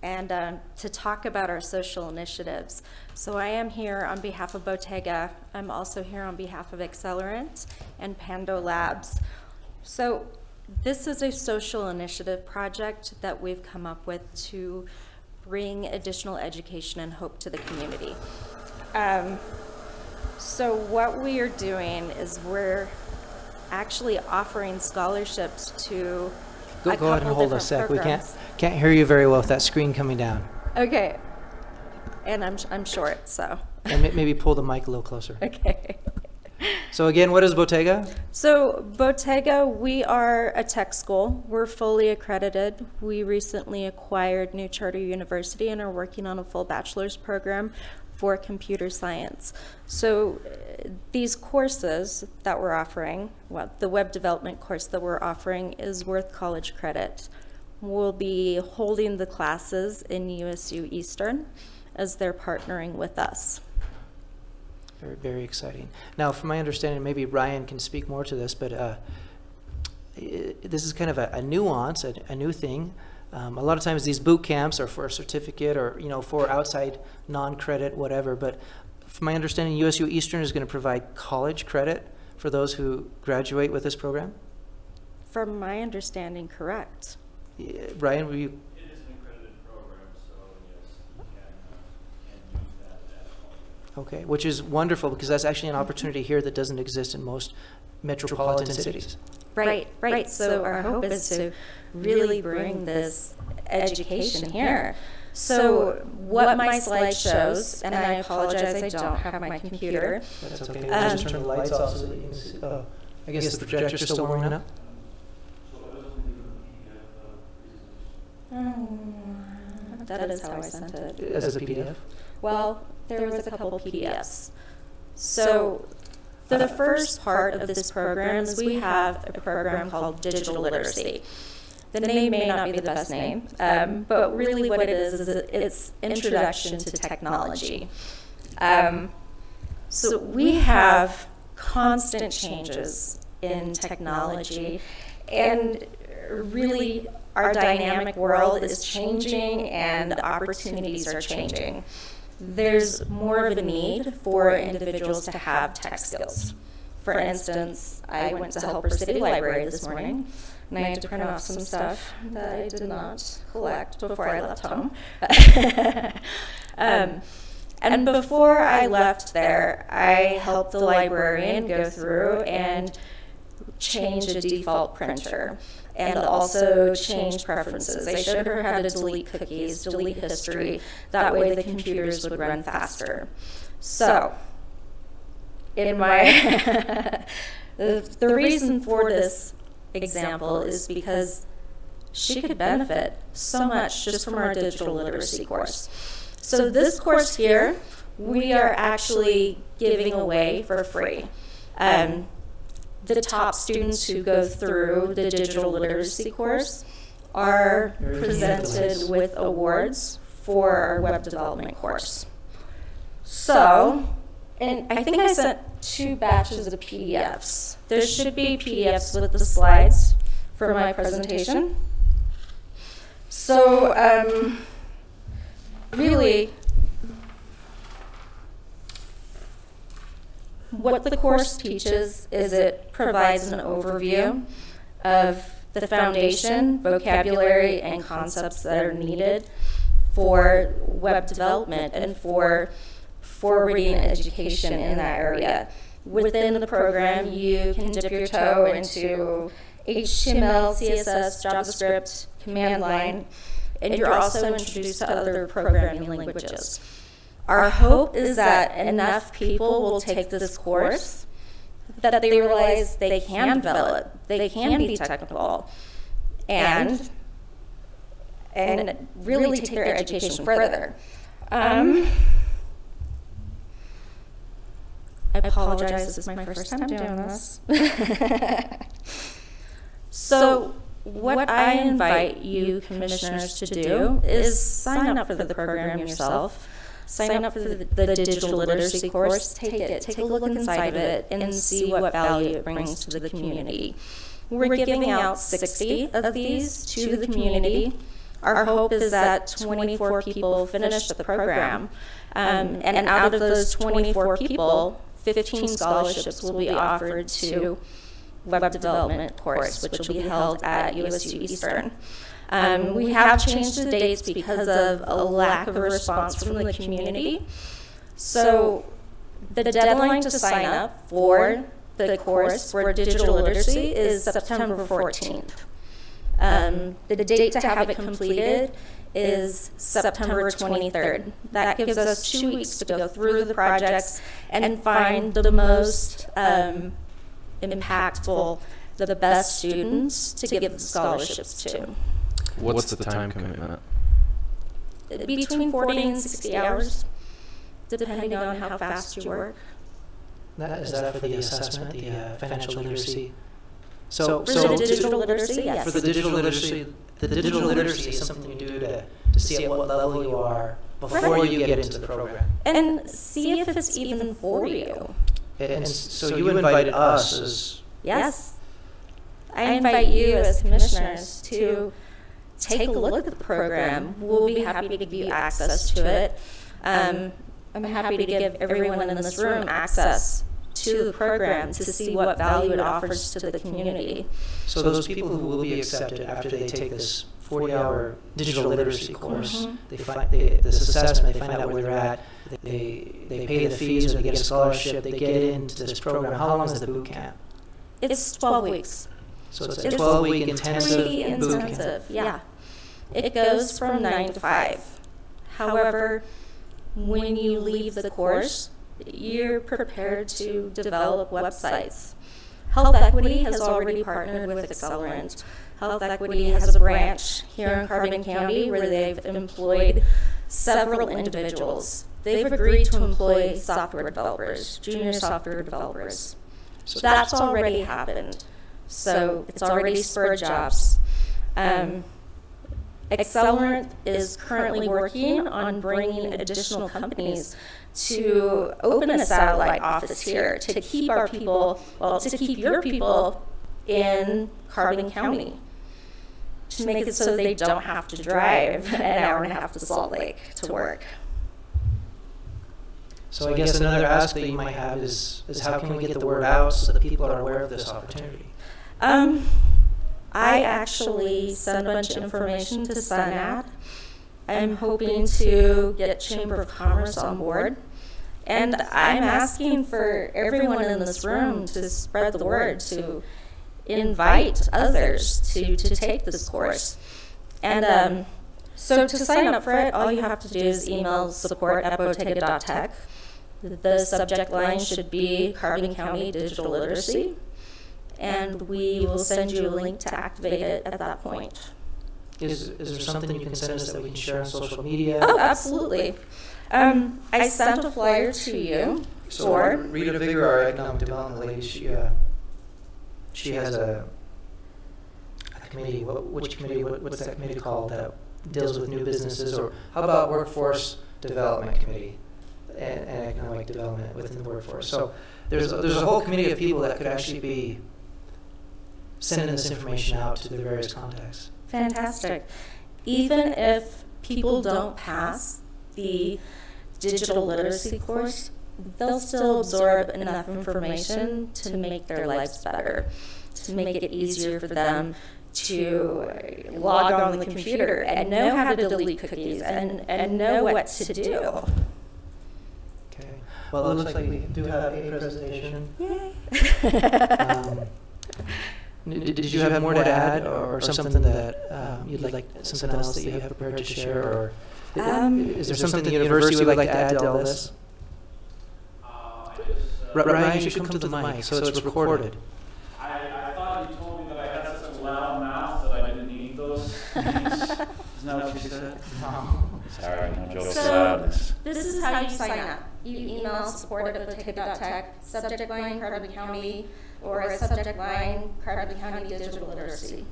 Speaker 20: and to talk about our social initiatives. So I am here on behalf of Bottega. I'm also here on behalf of Accelerant and Pando Labs. So this is a social initiative project that we've come up with to bring additional education and hope to the community. So what we are doing is we're actually offering scholarships to
Speaker 1: Go ahead and hold a sec. We can't hear you very well with that screen coming down.
Speaker 20: Okay. And I'm short, so.
Speaker 1: And maybe pull the mic a little closer.
Speaker 20: Okay.
Speaker 1: So again, what is Bottega?
Speaker 20: So Bottega, we are a tech school. We're fully accredited. We recently acquired New Charter University and are working on a full bachelor's program for computer science. So these courses that we're offering, well, the web development course that we're offering is worth college credit. We'll be holding the classes in USU Eastern as they're partnering with us.
Speaker 1: Very, very exciting. Now, from my understanding, maybe Ryan can speak more to this, but this is kind of a nuance, a new thing. A lot of times these boot camps are for a certificate or, for outside non-credit, whatever. But from my understanding, USU Eastern is going to provide college credit for those who graduate with this program?
Speaker 20: From my understanding, correct.
Speaker 1: Ryan, were you?
Speaker 6: It is an accredited program, so yes, you can use that at home.
Speaker 1: Okay, which is wonderful because that's actually an opportunity here that doesn't exist in most metropolitan cities.
Speaker 20: Right. So our hope is to really bring this education here. So what my slide shows, and I apologize, I don't have my computer.
Speaker 1: That's okay. Just turn the lights off so that you can see. Oh, I guess the projector's still warming up.
Speaker 20: That is how I sent it.
Speaker 1: As a PDF?
Speaker 20: Well, there was a couple PDFs. So the first part of this program is we have a program called Digital Literacy. The name may not be the best name, but really what it is it's introduction to technology. So we have constant changes in technology, and really our dynamic world is changing and opportunities are changing. There's more of a need for individuals to have tech skills. For instance, I went to Helper City Library this morning, and I had to print off some stuff that I did not collect before I left home. And before I left there, I helped the librarian go through and change a default printer and also change preferences. I showed her how to delete cookies, delete history. That way the computers would run faster. So, in my, the reason for this example is because she could benefit so much just from our digital literacy course. So this course here, we are actually giving away for free. The top students who go through the digital literacy course are presented with awards for our web development course. So, and I think I sent 2 batches of PDFs. There should be PDFs with the slides for my presentation. So, really, what the course teaches is it provides an overview of the foundation, vocabulary, and concepts that are needed for web development and for forwarding education in that area. Within the program, you can dip your toe into HTML, CSS, JavaScript, command line, and you're also introduced to other programming languages. Our hope is that enough people will take this course that they realize they can develop, they can be technical, and really take their education further. I apologize, this is my first time doing this. So what I invite you commissioners to do is sign up for the program yourself. Sign up for the digital literacy course, take it, take a look inside of it, and see what value it brings to the community. We're giving out 60 of these to the community. Our hope is that 24 people finish the program, and out of those 24 people, 15 scholarships will be offered to web development course, which will be held at USU Eastern. We have changed the dates because of a lack of a response from the community. So the deadline to sign up for the course for digital literacy is September 14th. The date to have it completed is September 23rd. That gives us 2 weeks to go through the projects and find the most impactful, the best students to give the scholarships to.
Speaker 6: What's the time commitment?
Speaker 20: Between 40 and 60 hours, depending on how fast you work.
Speaker 1: Is that for the assessment, the financial literacy?
Speaker 20: For the digital literacy, yes.
Speaker 1: For the digital literacy is something you do to see at what level you are before you get into the program.
Speaker 20: And see if it's even for you.
Speaker 1: And so you invited us as...
Speaker 20: Yes. I invite you as commissioners to take a look at the program. We'll be happy to give you access to it. I'm happy to give everyone in this room access to the program to see what value it offers to the community.
Speaker 1: So those people who will be accepted after they take this 40-hour digital literacy course, they find this assessment, they find out where they're at, they pay the fees or they get a scholarship, they get into this program. How long is the boot camp?
Speaker 20: It's 12 week.
Speaker 1: So it's a 12-week intensive boot camp.
Speaker 20: Yeah. It goes from 9 to 5. However, when you leave the course, you're prepared to develop websites. Health Equity has already partnered with Accelerant. Health Equity has a branch here in Carbon County where they've employed several individuals. They've agreed to employ software developers, junior software developers. So that's already happened. So it's already spurred jobs. Accelerant is currently working on bringing additional companies to open a satellite office here to keep our people, well, to keep your people in Carbon County, to make it so they don't have to drive an hour and a half to Salt Lake to work.
Speaker 1: So I guess another ask that you might have is how can we get the word out so that people are aware of this opportunity?
Speaker 20: I actually send a bunch of information to SunAd. I'm hoping to get Chamber of Commerce on board. And I'm asking for everyone in this room to spread the word, to invite others to take this course. And so to sign up for it, all you have to do is email support@bottega.tech. The subject line should be Carbon County Digital Literacy. And we will send you a link to activate it at that point.
Speaker 1: Is there something you can send us that we can share on social media?
Speaker 20: Oh, absolutely. I sent a flyer to you.
Speaker 1: So Rita Vigor, our economic development lady, she has a committee. Which committee? What's that committee called that deals with new businesses? Or how about workforce development committee and economic development within the workforce? So there's a whole committee of people that could actually be sending this information out to the various contacts.
Speaker 20: Fantastic. Even if people don't pass the digital literacy course, they'll still absorb enough information to make their lives better, to make it easier for them to log on the computer and know how to delete cookies and know what to do.
Speaker 1: Okay. Well, it looks like we do have a presentation.
Speaker 20: Yay.
Speaker 1: Did you have more to add, or something that you'd like, something else that you have prepared to share, or is there something the university would like to add to all this? Ryan, you should come to the mic so it's recorded.
Speaker 21: I thought you told me that I had such a loud mouth that I didn't need those. Isn't that what you said?
Speaker 7: Sorry, no jokes
Speaker 20: So
Speaker 7: allowed.
Speaker 20: this is how you sign up. You email support@bottega.tech, subject line Carbon County, or a subject line Carbon County Digital Literacy.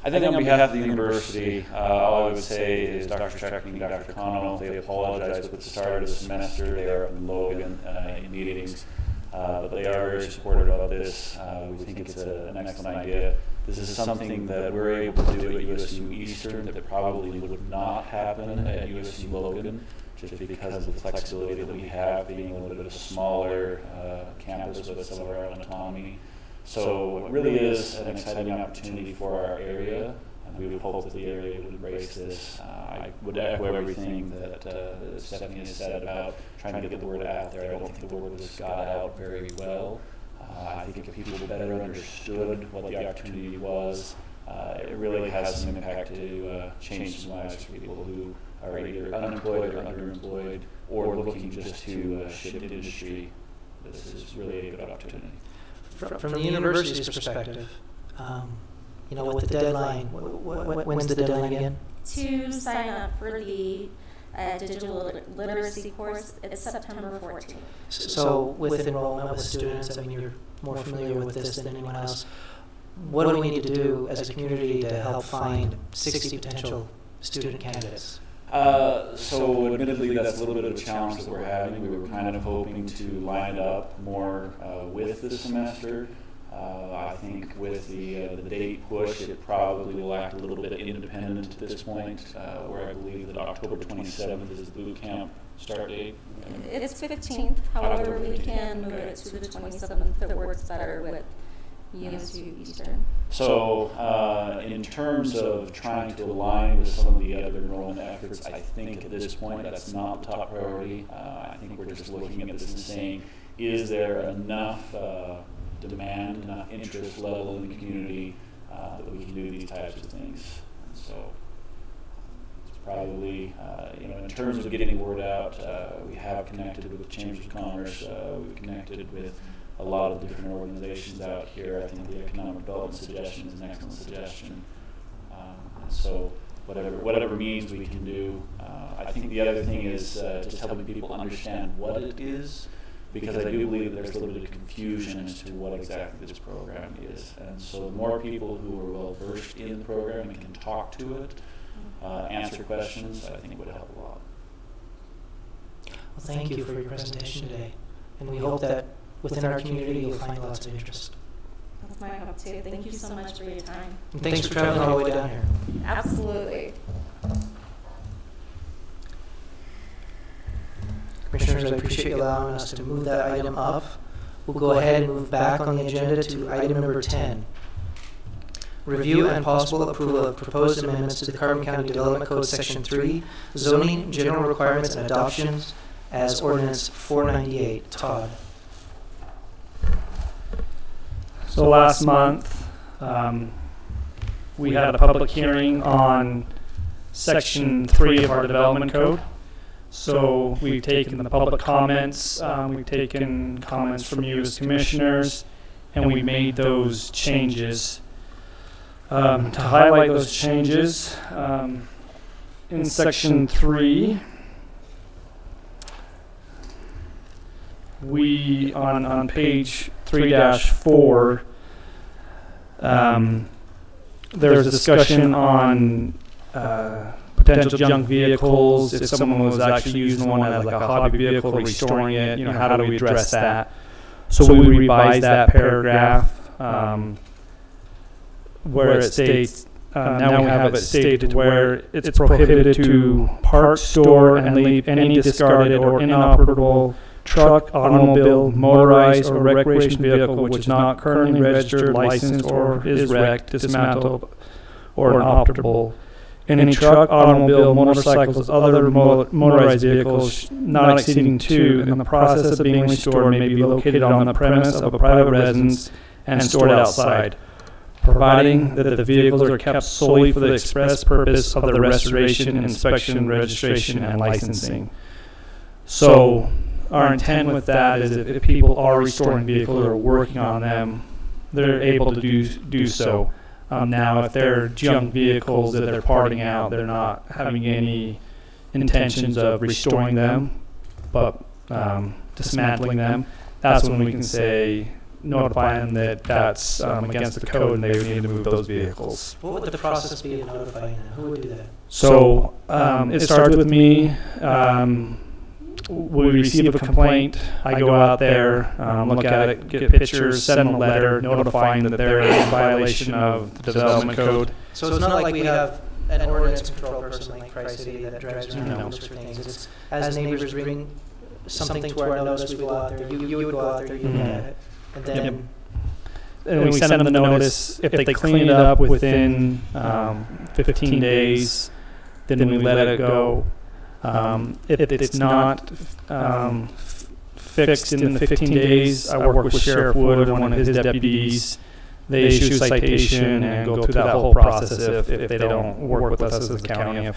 Speaker 7: I think on behalf of the university, all I would say is Dr. Checkney and Dr. Connell, they apologize with the start of the semester. They are in Logan in meetings, but they are very supportive of this. We think it's an excellent idea. This is something that we're able to do at USU Eastern that probably would not happen at USU Logan, just because of the flexibility that we have, being a little bit of a smaller campus with some of our own autonomy. So it really is an exciting opportunity for our area. we would hope that the area would embrace this. I would echo everything that Stephanie has said about trying to get the word out there. I don't think the word has got out very well. I think if people better understood what the opportunity was, it really has some impact to change some lives for people who are either unemployed or underemployed or looking just to shift industry. This is really a good opportunity.
Speaker 1: From the university's perspective, you know, with the deadline, when's the deadline again?
Speaker 20: To sign up for the digital literacy course, it's September 14th.
Speaker 1: So with enrollment with students, I mean, you're more familiar with this than anyone else. What do we need to do as a community to help find 60 potential student candidates?
Speaker 7: So admittedly, that's a little bit of a challenge that we're having. We were kind of hoping to line it up more with the semester. I think with the date push, it probably will act a little bit independent at this point, where I believe that October 27th is the boot camp start date.
Speaker 20: It's 15th, however, we can move it to the 27th if it works better with USU Eastern.
Speaker 7: So in terms of trying to align with some of the other enrollment efforts, I think at this point that's not the top priority. I think we're just looking at this and saying, is there enough demand, enough interest level in the community that we can do these types of things? And so it's probably, you know, in terms of getting the word out, we have connected with Chambers of Commerce, we've connected with a lot of different organizations out here. I think the economic development suggestion is an excellent suggestion. And so whatever means we can do. I think the other thing is just helping people understand what it is, because I do believe that there's a little bit of confusion as to what exactly this program is. And so the more people who are well versed in the program and can talk to it, answer questions, I think would help a lot.
Speaker 1: Well, thank you for your presentation today. And we hope that within our community you'll find lots of interest.
Speaker 20: That's my hope too. Thank you so much for your time.
Speaker 1: And thanks for traveling all the way down here.
Speaker 20: Absolutely.
Speaker 1: Commissioners, I appreciate you allowing us to move that item up. We'll go ahead and move back on the agenda to item number 10. Review and possible approval of proposed amendments to the Carbon County Development Code Section 3, Zoning, General Requirements, and Adoptions as Ordinance 498. Todd.
Speaker 13: So last month, we had a public hearing on Section 3 of our Development Code. So we've taken the public comments, we've taken comments from you as commissioners, and we made those changes. To highlight those changes, in Section 3, we, on page 3-4, there's a discussion on potential junk vehicles. If someone was actually using one as like a hobby vehicle, restoring it, you know, how do we address that? So we revised that paragraph where it states, now we have it stated where it's prohibited to park, store, and leave any discarded or inoperable truck, automobile, motorized, or recreation vehicle which is not currently registered, licensed, or is wrecked, dismantled, or inoperable. Any truck, automobile, motorcycles, other motorized vehicles not exceeding 2 in the process of being restored may be located on the premise of a private residence and stored outside, providing that the vehicles are kept solely for the express purpose of the restoration, inspection, registration, and licensing. So our intent with that is if people are restoring vehicles or working on them, they're able to do so. Now, if they're junk vehicles that they're parting out, they're not having any intentions of restoring them, but dismantling them, that's when we can say, notify them that that's against the code and they need to move those vehicles.
Speaker 1: What would the process be of notifying them? Who would do that?
Speaker 13: So it starts with me. We receive a complaint, I go out there, look at it, get pictures, send them a letter notifying that they're in violation of the development code.
Speaker 1: So it's not like we have an ordinance control person like Tri-City that drives around and looks for things. It's as neighbors bring something to our notice, we go out there, you would go out there, you look at it, and then
Speaker 13: and we send them the notice. If they clean it up within 15 days, then we let it go. If it's not fixed in the 15 days, I work with Sheriff Wood and one of his deputies. They issue a citation and go through that whole process if they don't work with us as a county. If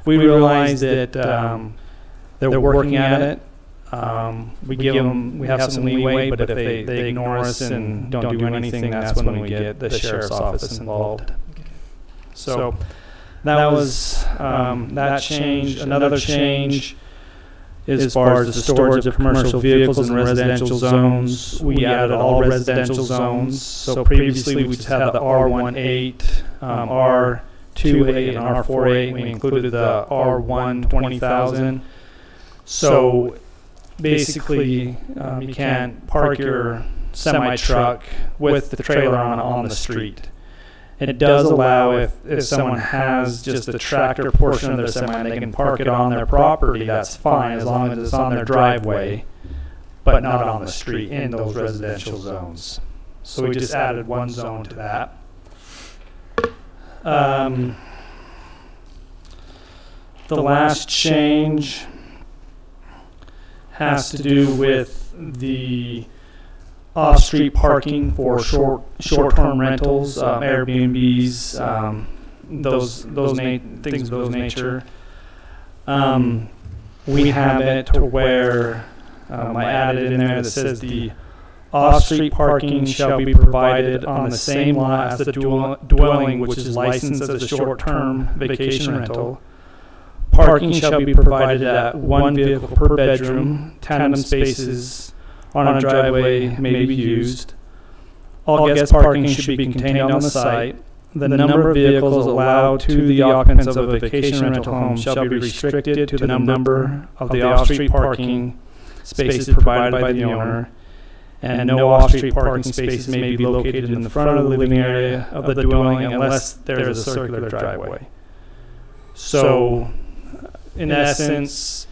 Speaker 13: we realize that they're working at it, we have some leeway, but if they ignore us and don't do anything, that's when we get the sheriff's office involved. So that was that change. Another change, as far as the storage of commercial vehicles in residential zones, we added all residential zones. So previously we just had the R18, R28, and R48. We included the R1 20,000. So basically, you can't park your semi-truck with the trailer on the street. It does allow if someone has just the tractor portion of their semi and they can park it on their property, that's fine as long as it's on their driveway, but not on the street in those residential zones. So we just added one zone to that. The last change has to do with the off-street parking for short-term rentals, Airbnbs, things of those nature. We have it to where I added in there that says the off-street parking shall be provided on the same lot as the dwelling which is licensed as a short-term vacation rental. Parking shall be provided at one vehicle per bedroom. Tandem spaces on a driveway may be used. All guest parking should be contained on the site. The number of vehicles allowed to the occupants of a vacation rental home shall be restricted to the number of the off-street parking spaces provided by the owner, and no off-street parking spaces may be located in the front of the living area of the dwelling unless there is a circular driveway. So, in essence,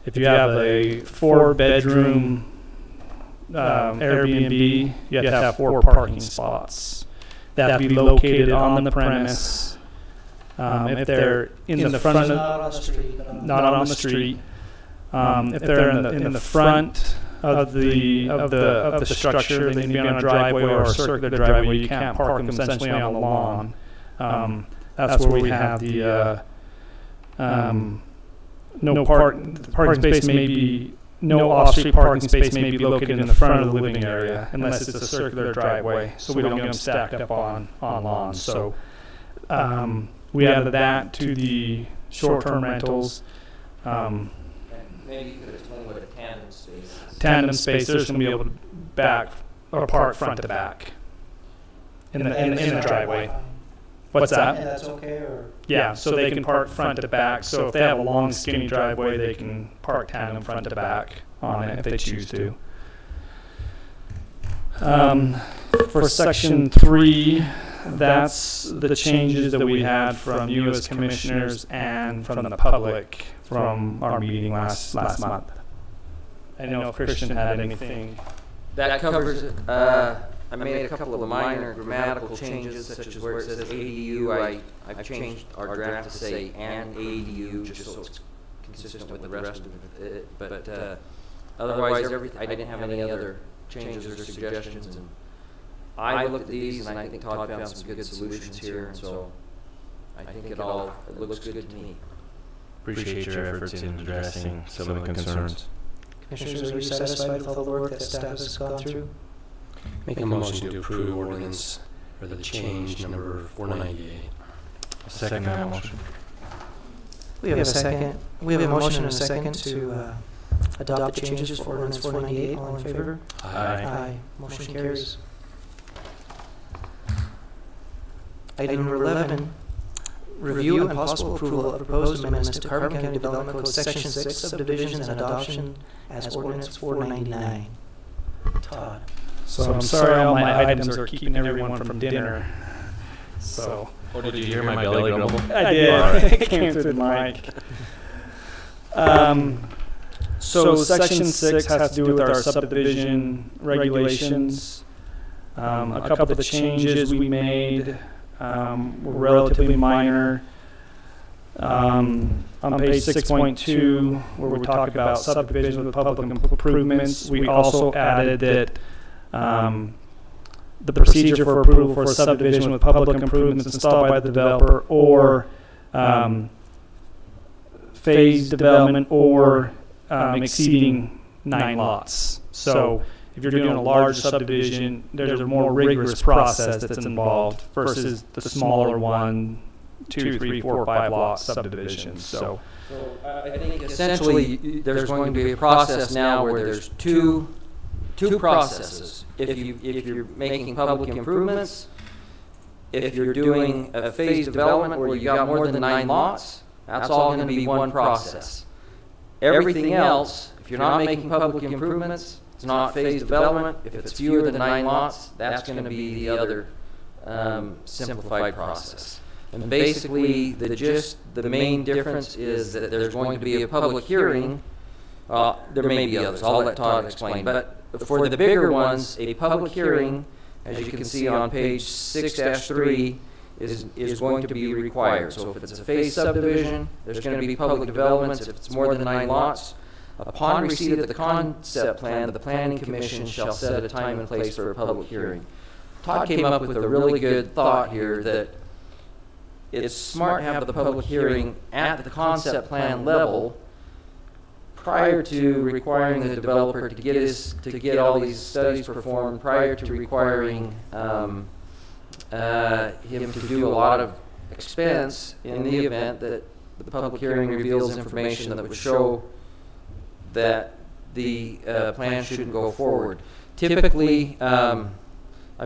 Speaker 13: if you have a 4-bedroom Airbnb, you have to have 4 parking spots that have to be located on the premise. If they're in the front of
Speaker 1: not on the street,
Speaker 13: not on the street. If they're in the front of the structure, they need to be on a driveway or a circular driveway. You can't park them essentially on the lawn. That's where we have the parking space may be. No off-street parking space may be located in the front of the living area unless it's a circular driveway, so we don't get them stacked up on lawns. So we added that to the short-term rentals.
Speaker 8: Maybe you could explain what a tandem space is.
Speaker 13: Tandem space, they're just going to be able to back or park front to back in the driveway. What's that?
Speaker 1: And that's okay, or?
Speaker 13: Yeah, so they can park front to back. So if they have a long, skinny driveway, they can park tandem front to back on it if they choose to. For Section 3, that's the changes that we had from you as commissioners and from the public from our meeting last month. I don't know if Christian had anything.
Speaker 8: That covers it. I made a couple of minor grammatical changes, such as where it says ADU. I've changed our draft to say an ADU, just so it's consistent with the rest of it. But otherwise, I didn't have any other changes or suggestions. And I looked at these, and I think Todd found some good solutions here. And so I think it looks good to me.
Speaker 6: Appreciate your efforts in addressing some of the concerns.
Speaker 1: Commissioners, are you satisfied with all the work that staff has gone through?
Speaker 2: Make a motion to approve ordinance for the change number 498.
Speaker 6: Second that motion.
Speaker 1: We have a second. We have a motion and a second to adopt the changes for ordinance 498. All in favor?
Speaker 2: Aye.
Speaker 1: Aye. Motion carries. Item number 11, review and possible approval of proposed amendments to Carbon County Development Code Section 6 subdivisions and adoption as ordinance 499. Todd.
Speaker 13: So I'm sorry all my items are keeping everyone from dinner. So.
Speaker 6: Oh, did you hear my belly grumble?
Speaker 13: I did. It came through the mic. So Section 6 has to do with our subdivision regulations. A couple of the changes we made were relatively minor. On page 6.2, where we talk about subdivision with public improvements, we also added that the procedure for approval for a subdivision with public improvements installed by the developer or phase development or exceeding 9 lots. So if you're doing a large subdivision, there's a more rigorous process that's involved versus the smaller 1, 2, 3, 4, 5 lot subdivisions. So
Speaker 8: I think essentially there's going to be a process now where there's two processes. If you're making public improvements, if you're doing a phase development where you got more than 9 lots, that's all going to be one process. Everything else, if you're not making public improvements, it's not phase development. If it's fewer than 9 lots, that's going to be the other simplified process. And basically, the main difference is that there's going to be a public hearing. There may be others. I'll let Todd explain. But for the bigger ones, a public hearing, as you can see on page 6-3, is going to be required. So if it's a phase subdivision, there's going to be public developments. If it's more than 9 lots, upon receipt of the concept plan, the Planning Commission shall set a time and place for a public hearing. Todd came up with a really good thought here that it's smart to have the public hearing at the concept plan level prior to requiring the developer to get all these studies performed, prior to requiring him to do a lot of expense in the event that the public hearing reveals information that would show that the plan shouldn't go forward. Typically, I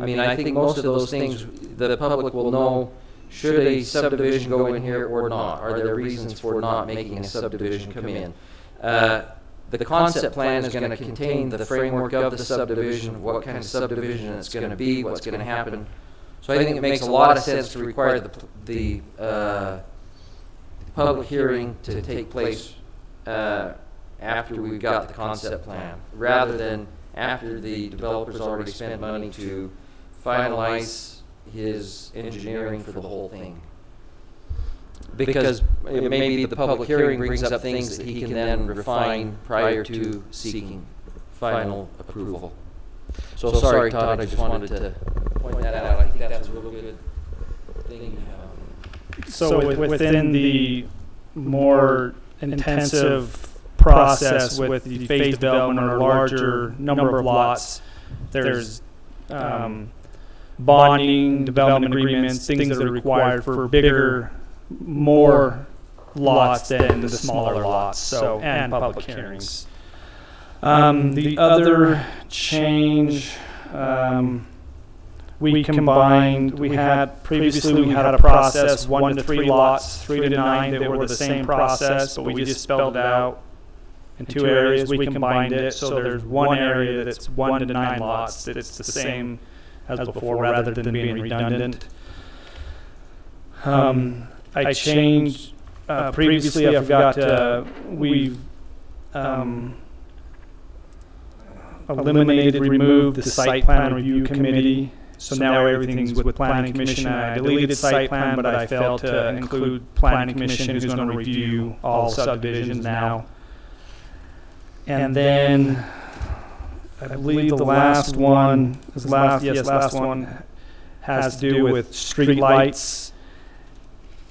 Speaker 8: mean, I think most of those things the public will know. Should a subdivision go in here or not? Are there reasons for not making a subdivision come in? The concept plan is going to contain the framework of the subdivision, what kind of subdivision it's going to be, what's going to happen. So I think it makes a lot of sense to require the public hearing to take place after we've got the concept plan, rather than after the developer's already spent money to finalize his engineering for the whole thing. Because it may be the public hearing brings up things that he can then refine prior to seeking final approval. So sorry, Todd, I just wanted to point that out. I think that's a real good thing.
Speaker 13: So within the more intensive process with the phase development or larger number of lots, there's bonding, development agreements, things that are required for bigger, more lots than the smaller lots, so, and public hearings. The other change, we combined, we had a process 1 to 3 lots, 3 to 9 that were the same process, but we just spelled it out in 2 areas. We combined it, so there's one area that's 1 to 9 lots that's the same as before, rather than being redundant. I changed, previously I forgot, we've removed the site plan review committee. So now everything's with Planning Commission. I deleted site plan, but I failed to include Planning Commission, who's going to review all subdivisions now. And then I believe the last one has to do with street lights.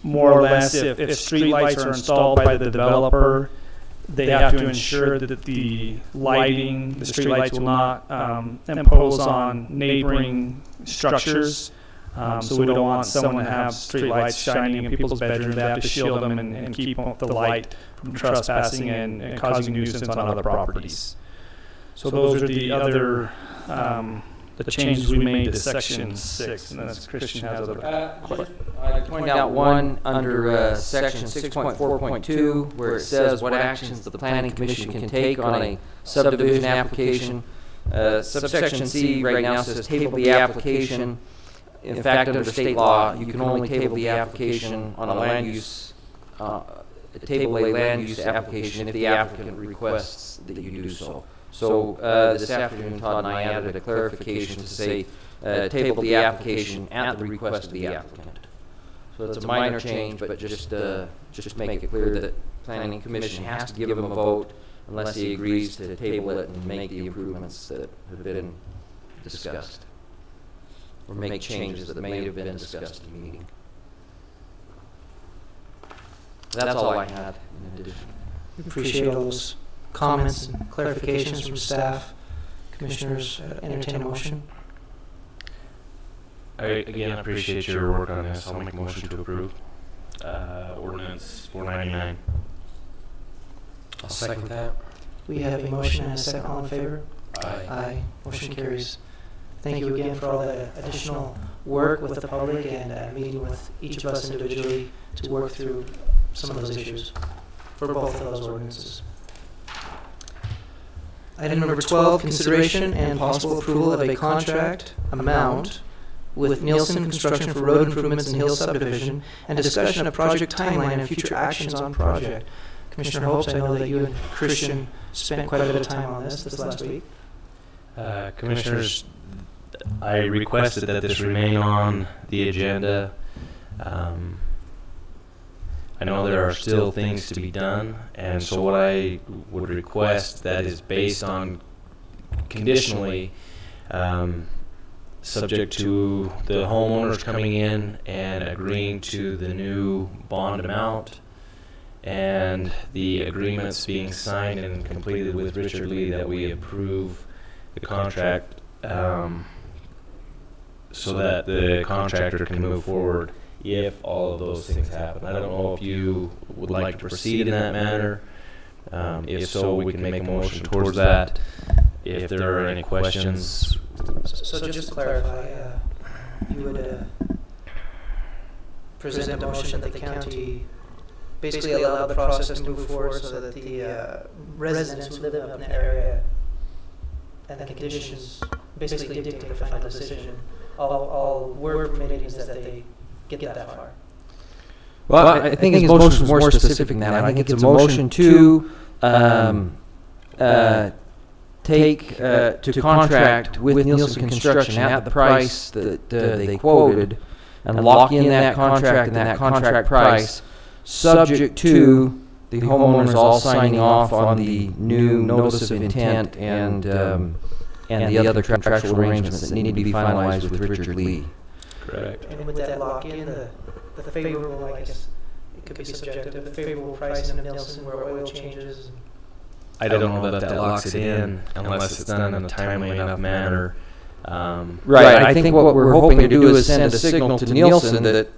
Speaker 13: More or less, if street lights are installed by the developer, they have to ensure that the lighting, the street lights will not impose on neighboring structures. So we don't want someone to have street lights shining in people's bedrooms. They have to shield them and keep the light from trespassing and causing nuisance on other properties. So those are the other the changes we made to section 6, and that's Christian has other questions.
Speaker 8: I point out one under section 6.4.2 where it says what actions the Planning Commission can take on a subdivision application. Subsection C right now says table the application. In fact, under state law, you can only table the application on a land use, table a land use application if the applicant requests that you do so. So this afternoon, Todd and I added a clarification to say, table the application at the request of the applicant. So it's a minor change, but just make it clear that Planning Commission has to give him a vote unless he agrees to table it and make the improvements that have been discussed, or make changes that may have been discussed in the meeting. That's all I had in addition.
Speaker 1: Appreciate all those comments and clarifications from staff. Commissioners, entertain a motion.
Speaker 6: I again appreciate your work on this. I'll make a motion to approve ordinance 499.
Speaker 2: I'll second that.
Speaker 1: We have a motion and a second. All in favor?
Speaker 2: Aye.
Speaker 1: Aye. Motion carries. Thank you again for all the additional work with the public and meeting with each of us individually to work through some of those issues for both of those ordinances. Item number 12, consideration and possible approval of a contract amount with Nielsen Construction for road improvements in Hill subdivision and discussion of project timeline and future actions on project. Commissioner Hopes, I know that you and Christian spent quite a bit of time on this last week.
Speaker 6: Commissioners, I requested that this remain on the agenda. I know there are still things to be done, and so what I would request that is based on conditionally, subject to the homeowners coming in and agreeing to the new bond amount and the agreements being signed and completed with Richard Lee, that we approve the contract so that the contractor can move forward if all of those things happen. I don't know if you would like to proceed in that manner. If so, we can make a motion towards that. If there are any questions.
Speaker 1: So just to clarify, you would present a motion that the county basically allow the process to move forward so that the residents who live up in the area and the conditions basically dictate the final decision. All we're permitting is that they get that far.
Speaker 8: Well, I think his motion is more specific than that. I think it's a motion to contract with Nielsen Construction at the price that they quoted and lock in that contract and that contract price, subject to the homeowners all signing off on the new notice of intent and the other contractual arrangements that need to be finalized with Richard Lee.
Speaker 6: Correct.
Speaker 1: And would that lock in the favorable, I guess, it could be subjective, the favorable pricing of Nielsen where oil changes?
Speaker 6: I don't know that locks it in unless it's done in a timely enough manner.
Speaker 8: Right. I think what we're hoping to do is send a signal to Nielsen that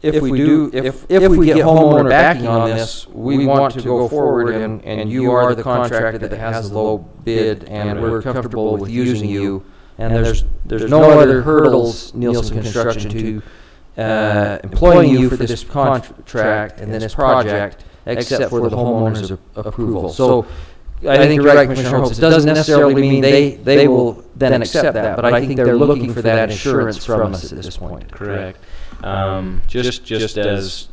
Speaker 8: if we get homeowner backing on this, we want to go forward and you are the contractor that has the low bid and we're comfortable with using you. And there's no other hurdles, Nielsen Construction, to employing you for this contract and this project, except for the homeowner's approval. So I think you're right, Commissioner Hopes. It doesn't necessarily mean they will then accept that, but I think they're looking for that assurance from us at this point.
Speaker 6: Correct. Just as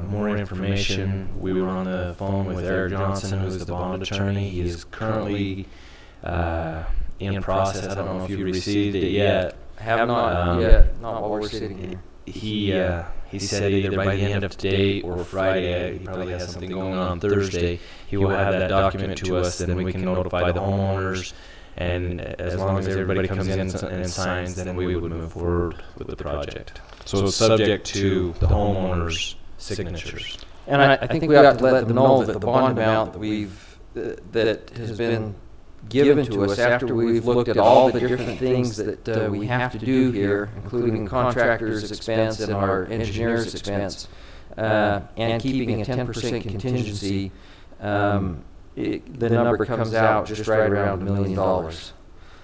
Speaker 6: more information, we were on the phone with Eric Johnson, who's the bond attorney. He is currently in process. I don't know if you received it yet.
Speaker 8: Have not yet. Not while we're sitting here.
Speaker 6: He said either by the end of today or Friday, he probably has something going on Thursday, he will have that document to us, then we can notify the homeowners, and as long as everybody comes in and signs, then we would move forward with the project. So it's subject to the homeowners' signatures.
Speaker 8: And I think we have to let them know that the bond amount that has been given to us after we've looked at all the different things that we have to do here, including contractors' expense and our engineers' expense, and keeping a 10% contingency, the number comes out just right around $1 million.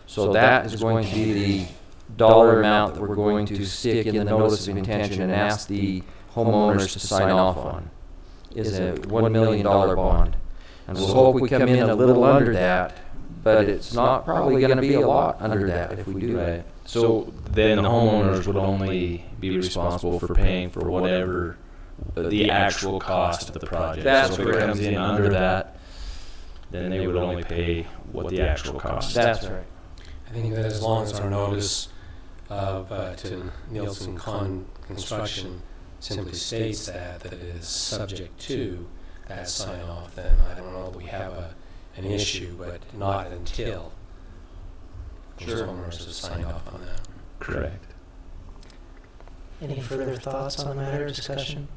Speaker 8: So that is going to be the dollar amount that we're going to stick in the notice of intention and ask the homeowners to sign off on, is a $1 million bond. And we'll hope we come in a little under that, but it's not probably going to be a lot under that if we do that.
Speaker 6: So then the homeowners would only be responsible for paying for whatever the actual cost of the project.
Speaker 8: That's
Speaker 6: so if it comes in under that, then they would only pay what the actual cost is.
Speaker 8: That's right.
Speaker 2: I think that as long as our notice of, to Nielsen Construction simply states that it is subject to that sign off, then I don't know that we have an issue, but not until those homeowners have signed off on that.
Speaker 6: Correct.
Speaker 1: Any further thoughts on the matter, discussion?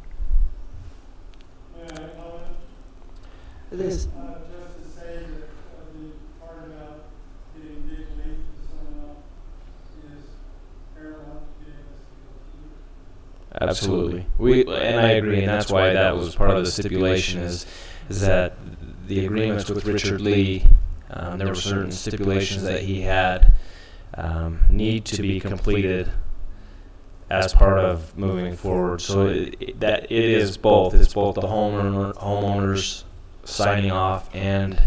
Speaker 1: It is.
Speaker 4: Just to say that the part about getting big leads and so on is paramount to getting us to go through.
Speaker 6: Absolutely. And I agree, and that's why that was part of the stipulation is that the agreements with Richard Lee, there were certain stipulations that he had need to be completed as part of moving forward. So it is both. It's both the homeowners signing off and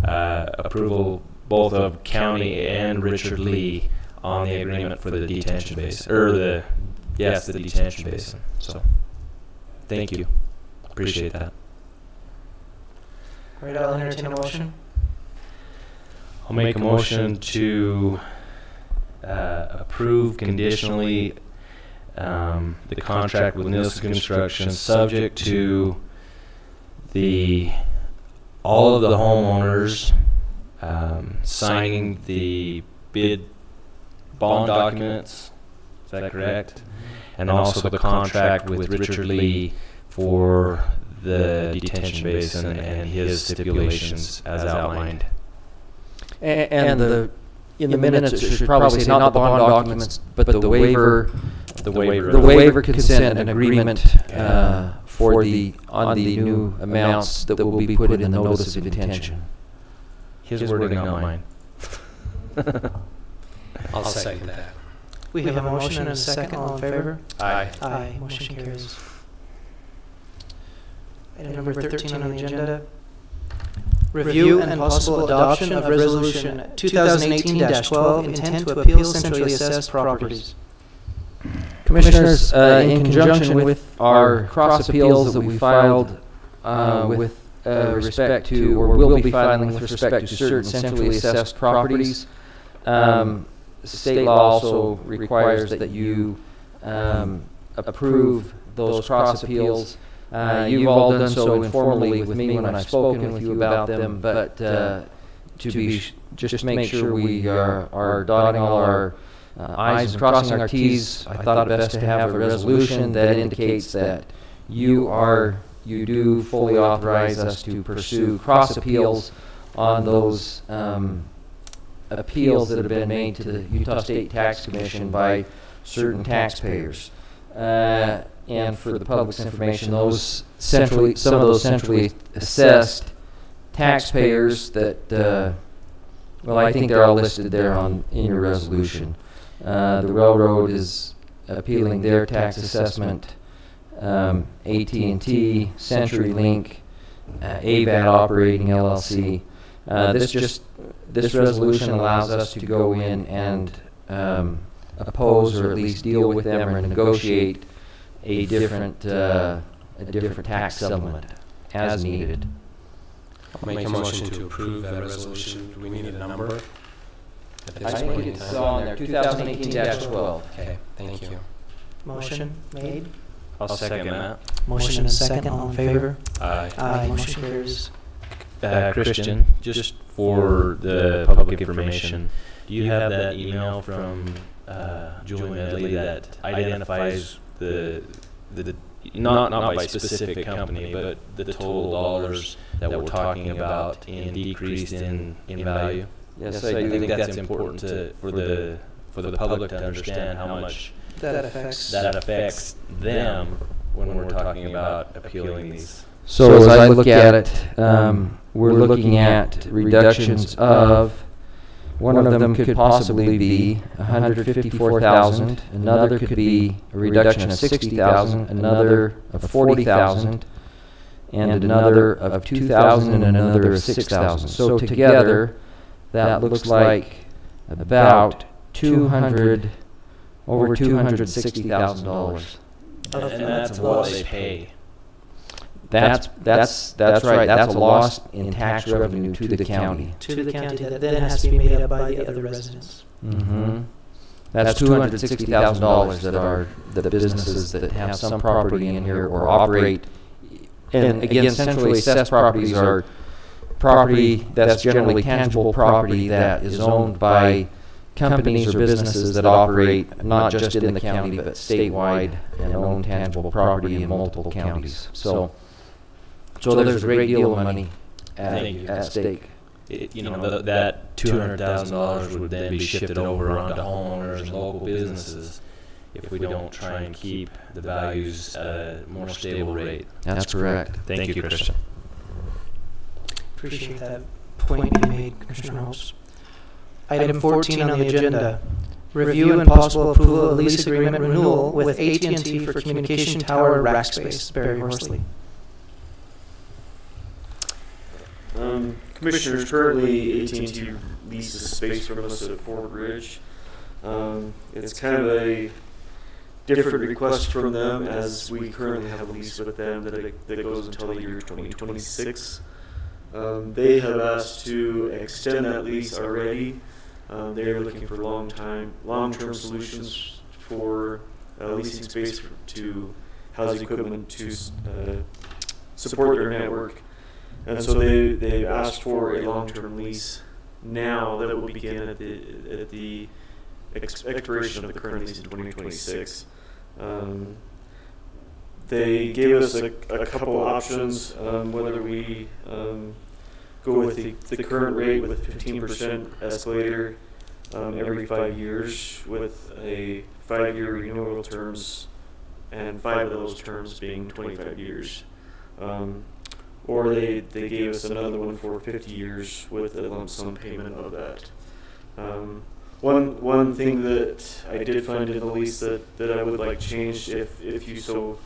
Speaker 6: approval both of county and Richard Lee on the agreement for the detention basin, or the detention basin. So thank you. Appreciate that.
Speaker 1: All right, I'll entertain a motion.
Speaker 6: I'll make a motion to approve conditionally the contract with Nielsen Construction, subject to all of the homeowners signing the bid bond documents. Is that correct? And also the contract with Richard Lee for the detention basin and his stipulations as outlined.
Speaker 8: And in the minutes, it should probably say not the bond documents, but the waiver, consent and agreement on the new amounts that will be put in the notice of intention.
Speaker 6: His wording, not mine.
Speaker 2: I'll second that.
Speaker 1: We have a motion and a second. All in favor?
Speaker 6: Aye.
Speaker 1: Aye. Motion carries. Item number 13 on the agenda. Review and possible adoption of Resolution 2018-12, intent to appeal centrally assessed properties.
Speaker 8: Commissioners, in conjunction with our cross appeals that we filed with respect to, or will be filing with respect to certain centrally assessed properties, state law also requires that you approve those cross appeals. You've all done so informally with me when I've spoken with you about them, but just make sure we are dotting all our I's and crossing our T's, I thought it best to have a resolution that indicates that you do fully authorize us to pursue cross appeals on those appeals that have been made to the Utah State Tax Commission by certain taxpayers. And for the public's information, some of those centrally assessed taxpayers that, well, I think they're all listed there in your resolution. The railroad is appealing their tax assessment, AT&T, CenturyLink, AVAT Operating LLC. This resolution allows us to go in and oppose or at least deal with them or negotiate a different tax settlement as needed.
Speaker 2: I'll make a motion to approve that resolution. Do we need a number?
Speaker 8: I think it's on there, 2018-12.
Speaker 2: Okay, thank you.
Speaker 1: Motion made.
Speaker 6: I'll second that.
Speaker 1: Motion and a second. All in favor?
Speaker 6: Aye.
Speaker 1: Aye. Motion carries.
Speaker 6: Christian, just for the public information, do you have that email from Julie Medley that identifies not by specific company, but the total dollars that we're talking about in decreased in value?
Speaker 8: Yes,
Speaker 6: I think that's important for the public to understand how much
Speaker 1: that affects
Speaker 6: them when we're talking about appealing these.
Speaker 8: So as I look at it, we're looking at reductions of, one of them could possibly be $154,000, another could be a reduction of $60,000, another of $40,000, and another of $2,000, and another of $6,000. So together, that looks like about over $260,000.
Speaker 6: And that's what they pay.
Speaker 8: That's right. That's a loss in tax revenue to the county.
Speaker 1: To the county that then has to be made up by the other residents.
Speaker 8: Mm-hmm. That's $260,000 that are the businesses that have some property in here or operate. And again, centrally assessed properties are property that's generally tangible property that is owned by companies or businesses that operate not just in the county but statewide and own tangible property in multiple counties. So there's a great deal of money at stake.
Speaker 6: That $200,000 would then be shifted over onto homeowners and local businesses if we don't try and keep the values at a more stable rate.
Speaker 8: That's correct.
Speaker 6: Thank you, Christian.
Speaker 1: Appreciate that point you made, Commissioner Holtz. Item 14 on the agenda, review and possible approval of lease agreement renewal with AT&T for communication tower rack space, Barry Horsley.
Speaker 3: Commissioners, currently AT&T leases space from us at Fort Ridge. It's kind of a different request from them, as we currently have a lease with them that goes until the year 2026. They have asked to extend that lease already. They are looking for long-term solutions for leasing space to house equipment to support their network. And so they've asked for a long-term lease now that will begin at the expiration of the current lease in 2026. They gave us a couple options, whether we go with the current rate with 15% escalator every 5 years with a 5-year renewal terms, and 5 of those terms being 25 years. Or they gave us another one for 50 years with a lump sum payment of that. One thing that I did find in the lease that I would like changed, if you so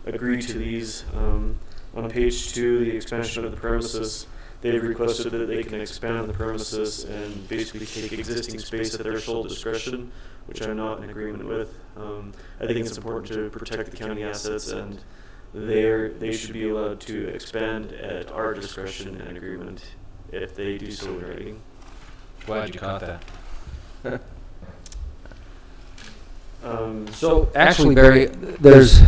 Speaker 3: agree to these, on page 2, the expansion of the premises, they've requested that they can expand the premises and basically take existing space at their sole discretion, which I'm not in agreement with. I think it's important to protect the county assets, and they should be allowed to expand at our discretion and agreement if they do so in writing.
Speaker 6: Glad you caught that.
Speaker 8: So actually, Barry, there's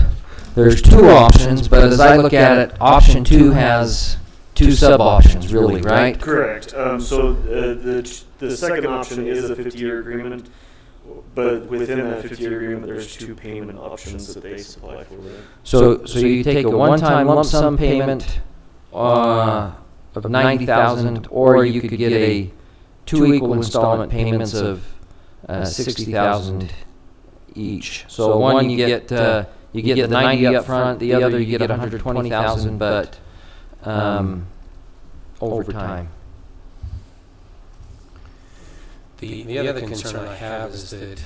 Speaker 8: 2 options, but as I look at it, option 2 has 2 sub-options, really, right?
Speaker 3: Correct. So the second option is a 50-year agreement, but within that 50-year agreement, there's 2 payment options that they supply for it.
Speaker 8: So you take a one-time lump sum payment of $90,000, or you could get a 2 equal installment payments of $60,000 each. So one you get the 90 up front, the other you get $120,000, but over time.
Speaker 2: The other concern I have is that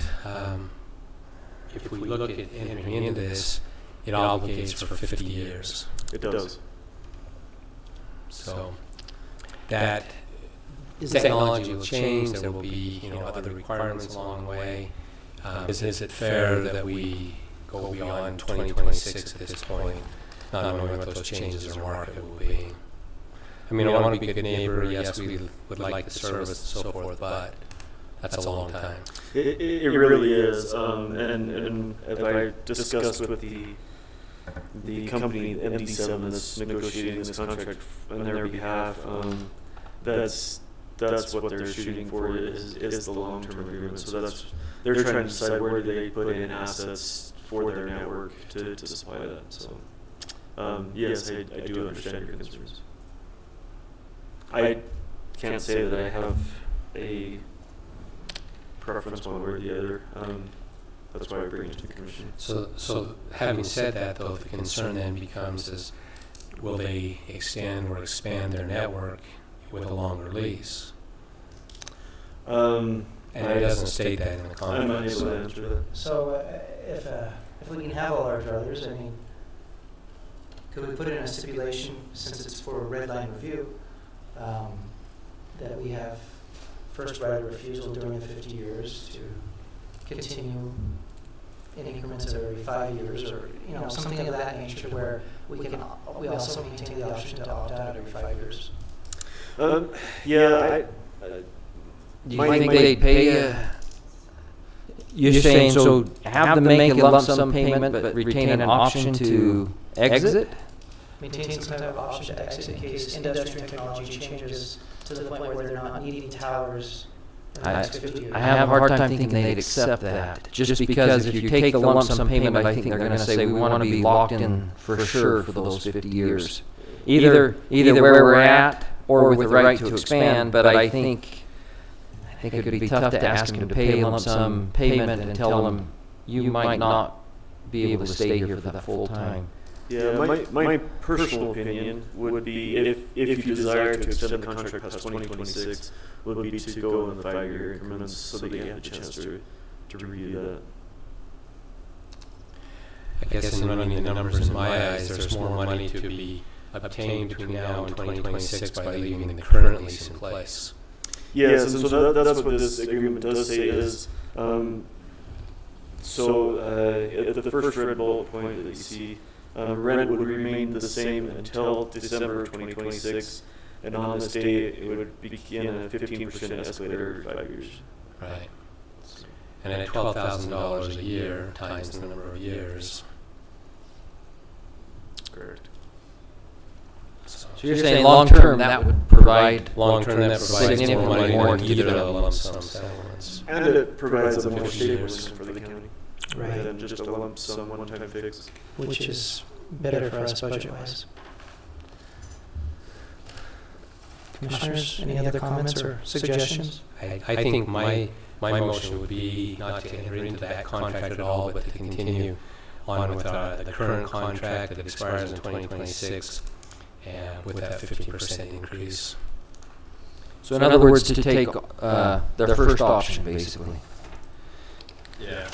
Speaker 2: if we look at entering into this, it obligates for 50 years.
Speaker 3: It does.
Speaker 2: So that technology will change. There will be other requirements along the way. Is it fair that we go beyond 2026 at this point, not knowing what those changes in the market will be? I mean, I want to be a good neighbor. Yes, we would like the service and so forth, but that's a long time.
Speaker 3: It really is. And if I discussed with the company MD7 that's negotiating this contract on their behalf, that's what they're shooting for is the long-term agreement. So they're trying to decide where they put in assets for their network to supply that. So yes, I do understand your concerns. I can't say that I have a preference one way or the other. That's why I bring it to the commission.
Speaker 2: So having said that, though, the concern then becomes is, will they extend or expand their network with a longer lease? And it doesn't state that in the contract.
Speaker 3: I'm unable to answer that.
Speaker 1: So if we can have all our druthers, I mean, could we put in a stipulation, since it's for a red line review, that we have first right of refusal during the 50 years to continue in increments of every 5 years, or something of that nature, where we also maintain the option to opt out every 5 years.
Speaker 3: Yeah,
Speaker 8: Do you think they'd pay? You're saying so have them make a lump sum payment, but retain an option to exit?
Speaker 1: Maintain some type of option to exit in case industry and technology changes to the point where they're not needing towers in the next 50 years.
Speaker 8: I have a hard time thinking they'd accept that. Just because if you take the lump sum payment, I think they're going to say we want to be locked in for sure for those 50 years. Either where we're at or with the right to expand, but I think it would be tough to ask them to pay a lump sum payment and tell them you might not be able to stay here for that full time.
Speaker 3: Yeah, my personal opinion would be if you desire to extend the contract past 2026, would be to go in the 5-year increments so that you have the chance to review that.
Speaker 2: I guess in running the numbers in my eyes, there's more money to be obtained between now and 2026 by leaving the current lease in place.
Speaker 3: Yes, and so that's what this agreement does say is, at the first red bullet point that you see, rent would remain the same until December 2026, and on this date, it would begin a 15% escalator every 5 years.
Speaker 2: Right. And at $12,000 a year times the number of years.
Speaker 3: Correct.
Speaker 8: So you're saying long-term that would provide
Speaker 2: long-term that provides more money more either of the lump sum settlements.
Speaker 3: And it provides a more stable system for the county,
Speaker 1: Right.
Speaker 3: rather than just a lump sum one-time fix.
Speaker 1: Which is better for us budget-wise. Commissioners, any other comments or suggestions?
Speaker 2: I think my motion would be not to enter into that contract at all, but to continue on with the current contract that expires in 2026, and with that 15% increase.
Speaker 8: So in other words, to take their first option, basically.
Speaker 16: Yeah.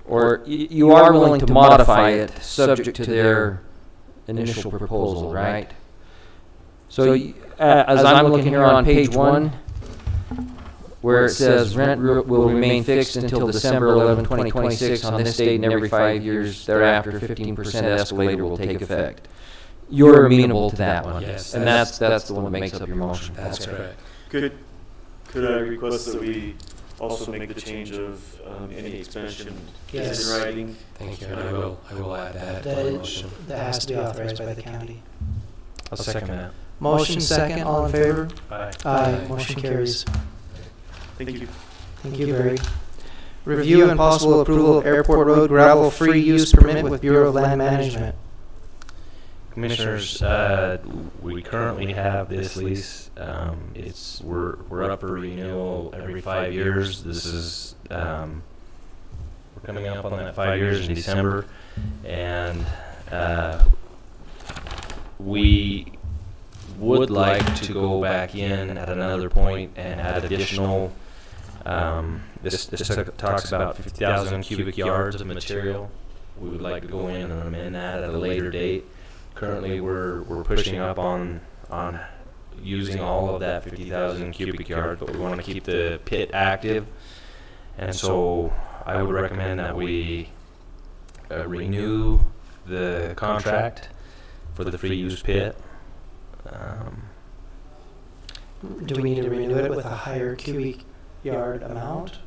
Speaker 8: Or you are willing to modify it subject to their initial proposal, right? So as I'm looking here on page 1, where it says rent will remain fixed until December 11, 2026 on this date, and every 5 years thereafter 15% escalator will take effect. You're amenable to that one.
Speaker 2: Yes,
Speaker 8: and that's the one that makes up your motion.
Speaker 2: That's correct.
Speaker 3: Could I request that we also make the change of any expansion
Speaker 1: Yes.
Speaker 3: in writing?
Speaker 2: Thank you, and I will add that to
Speaker 1: That
Speaker 2: my
Speaker 1: is-
Speaker 2: motion.
Speaker 1: that has to be authorized by the county.
Speaker 6: I'll second that.
Speaker 1: Motion second, all in favor?
Speaker 6: Aye.
Speaker 1: Aye, motion carries.
Speaker 3: Thank you.
Speaker 1: Thank you, Barry. Review and possible approval of Airport Road gravel free use permit with Bureau of Land Management.
Speaker 6: Commissioners, we currently have this lease. We're up for renewal every 5 years. This is we're coming up on that 5 years in December, and we would like to go back in at another point and add additional. This talks about 50,000 cubic yards of material. We would like to go in and amend that at a later date. Currently, we're pushing up on using all of that 50,000 cubic yards, but we want to keep the pit active, and so I would recommend that we renew the contract for the free use pit.
Speaker 1: Do we need to renew it with a higher cubic yard amount?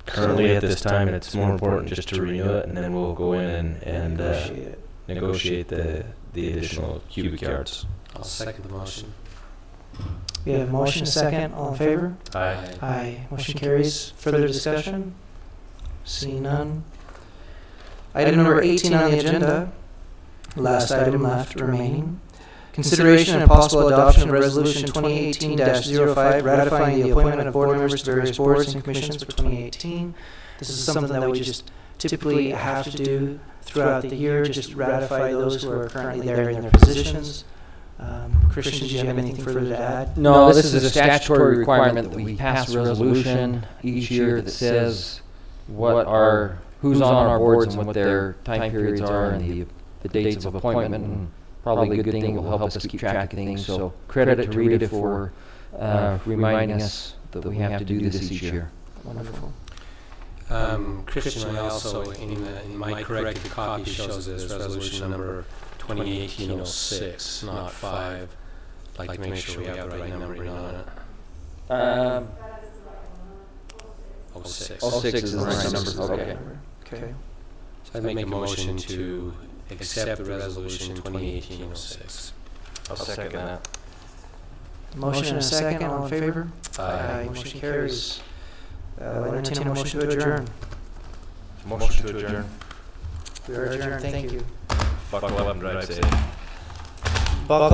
Speaker 6: Currently, at this time, it's more important just to renew it, and then we'll go in and negotiate the additional cubic yards.
Speaker 2: I'll second the motion.
Speaker 1: We have motion second, all in favor?
Speaker 6: Aye.
Speaker 1: Aye, motion carries. Further discussion? Seeing none. Item number 18 on the agenda, last item left remaining. Consideration and possible adoption of Resolution 2018-05 ratifying the appointment of board members to various boards and commissions for 2018. This is something that we just typically have to do throughout the year, just ratify those who are currently there in their positions. Christian, did you have anything further to add?
Speaker 8: No, this is a statutory requirement that we pass a resolution each year that says who's on our boards and what their time periods are and the dates of appointment. And probably a good thing, it will help us keep track of things. So credit to Rita for reminding us that we have to do this each year.
Speaker 1: Wonderful.
Speaker 2: Christian, I also, in my corrected copy, shows it as resolution number 2018-06, not 5. I'd like to make sure we have the right numbering on it. 06.
Speaker 8: 06 is the right number, okay.
Speaker 1: Okay.
Speaker 2: So I'd make a motion to accept the resolution 2018-06.
Speaker 6: I'll second that.
Speaker 1: Motion and a second, all in favor?
Speaker 2: Aye.
Speaker 1: Motion carries. I'll entertain a motion to adjourn.
Speaker 6: Motion to adjourn.
Speaker 1: We are adjourned, thank you.
Speaker 6: Buckle up and drive safe.
Speaker 1: Buckle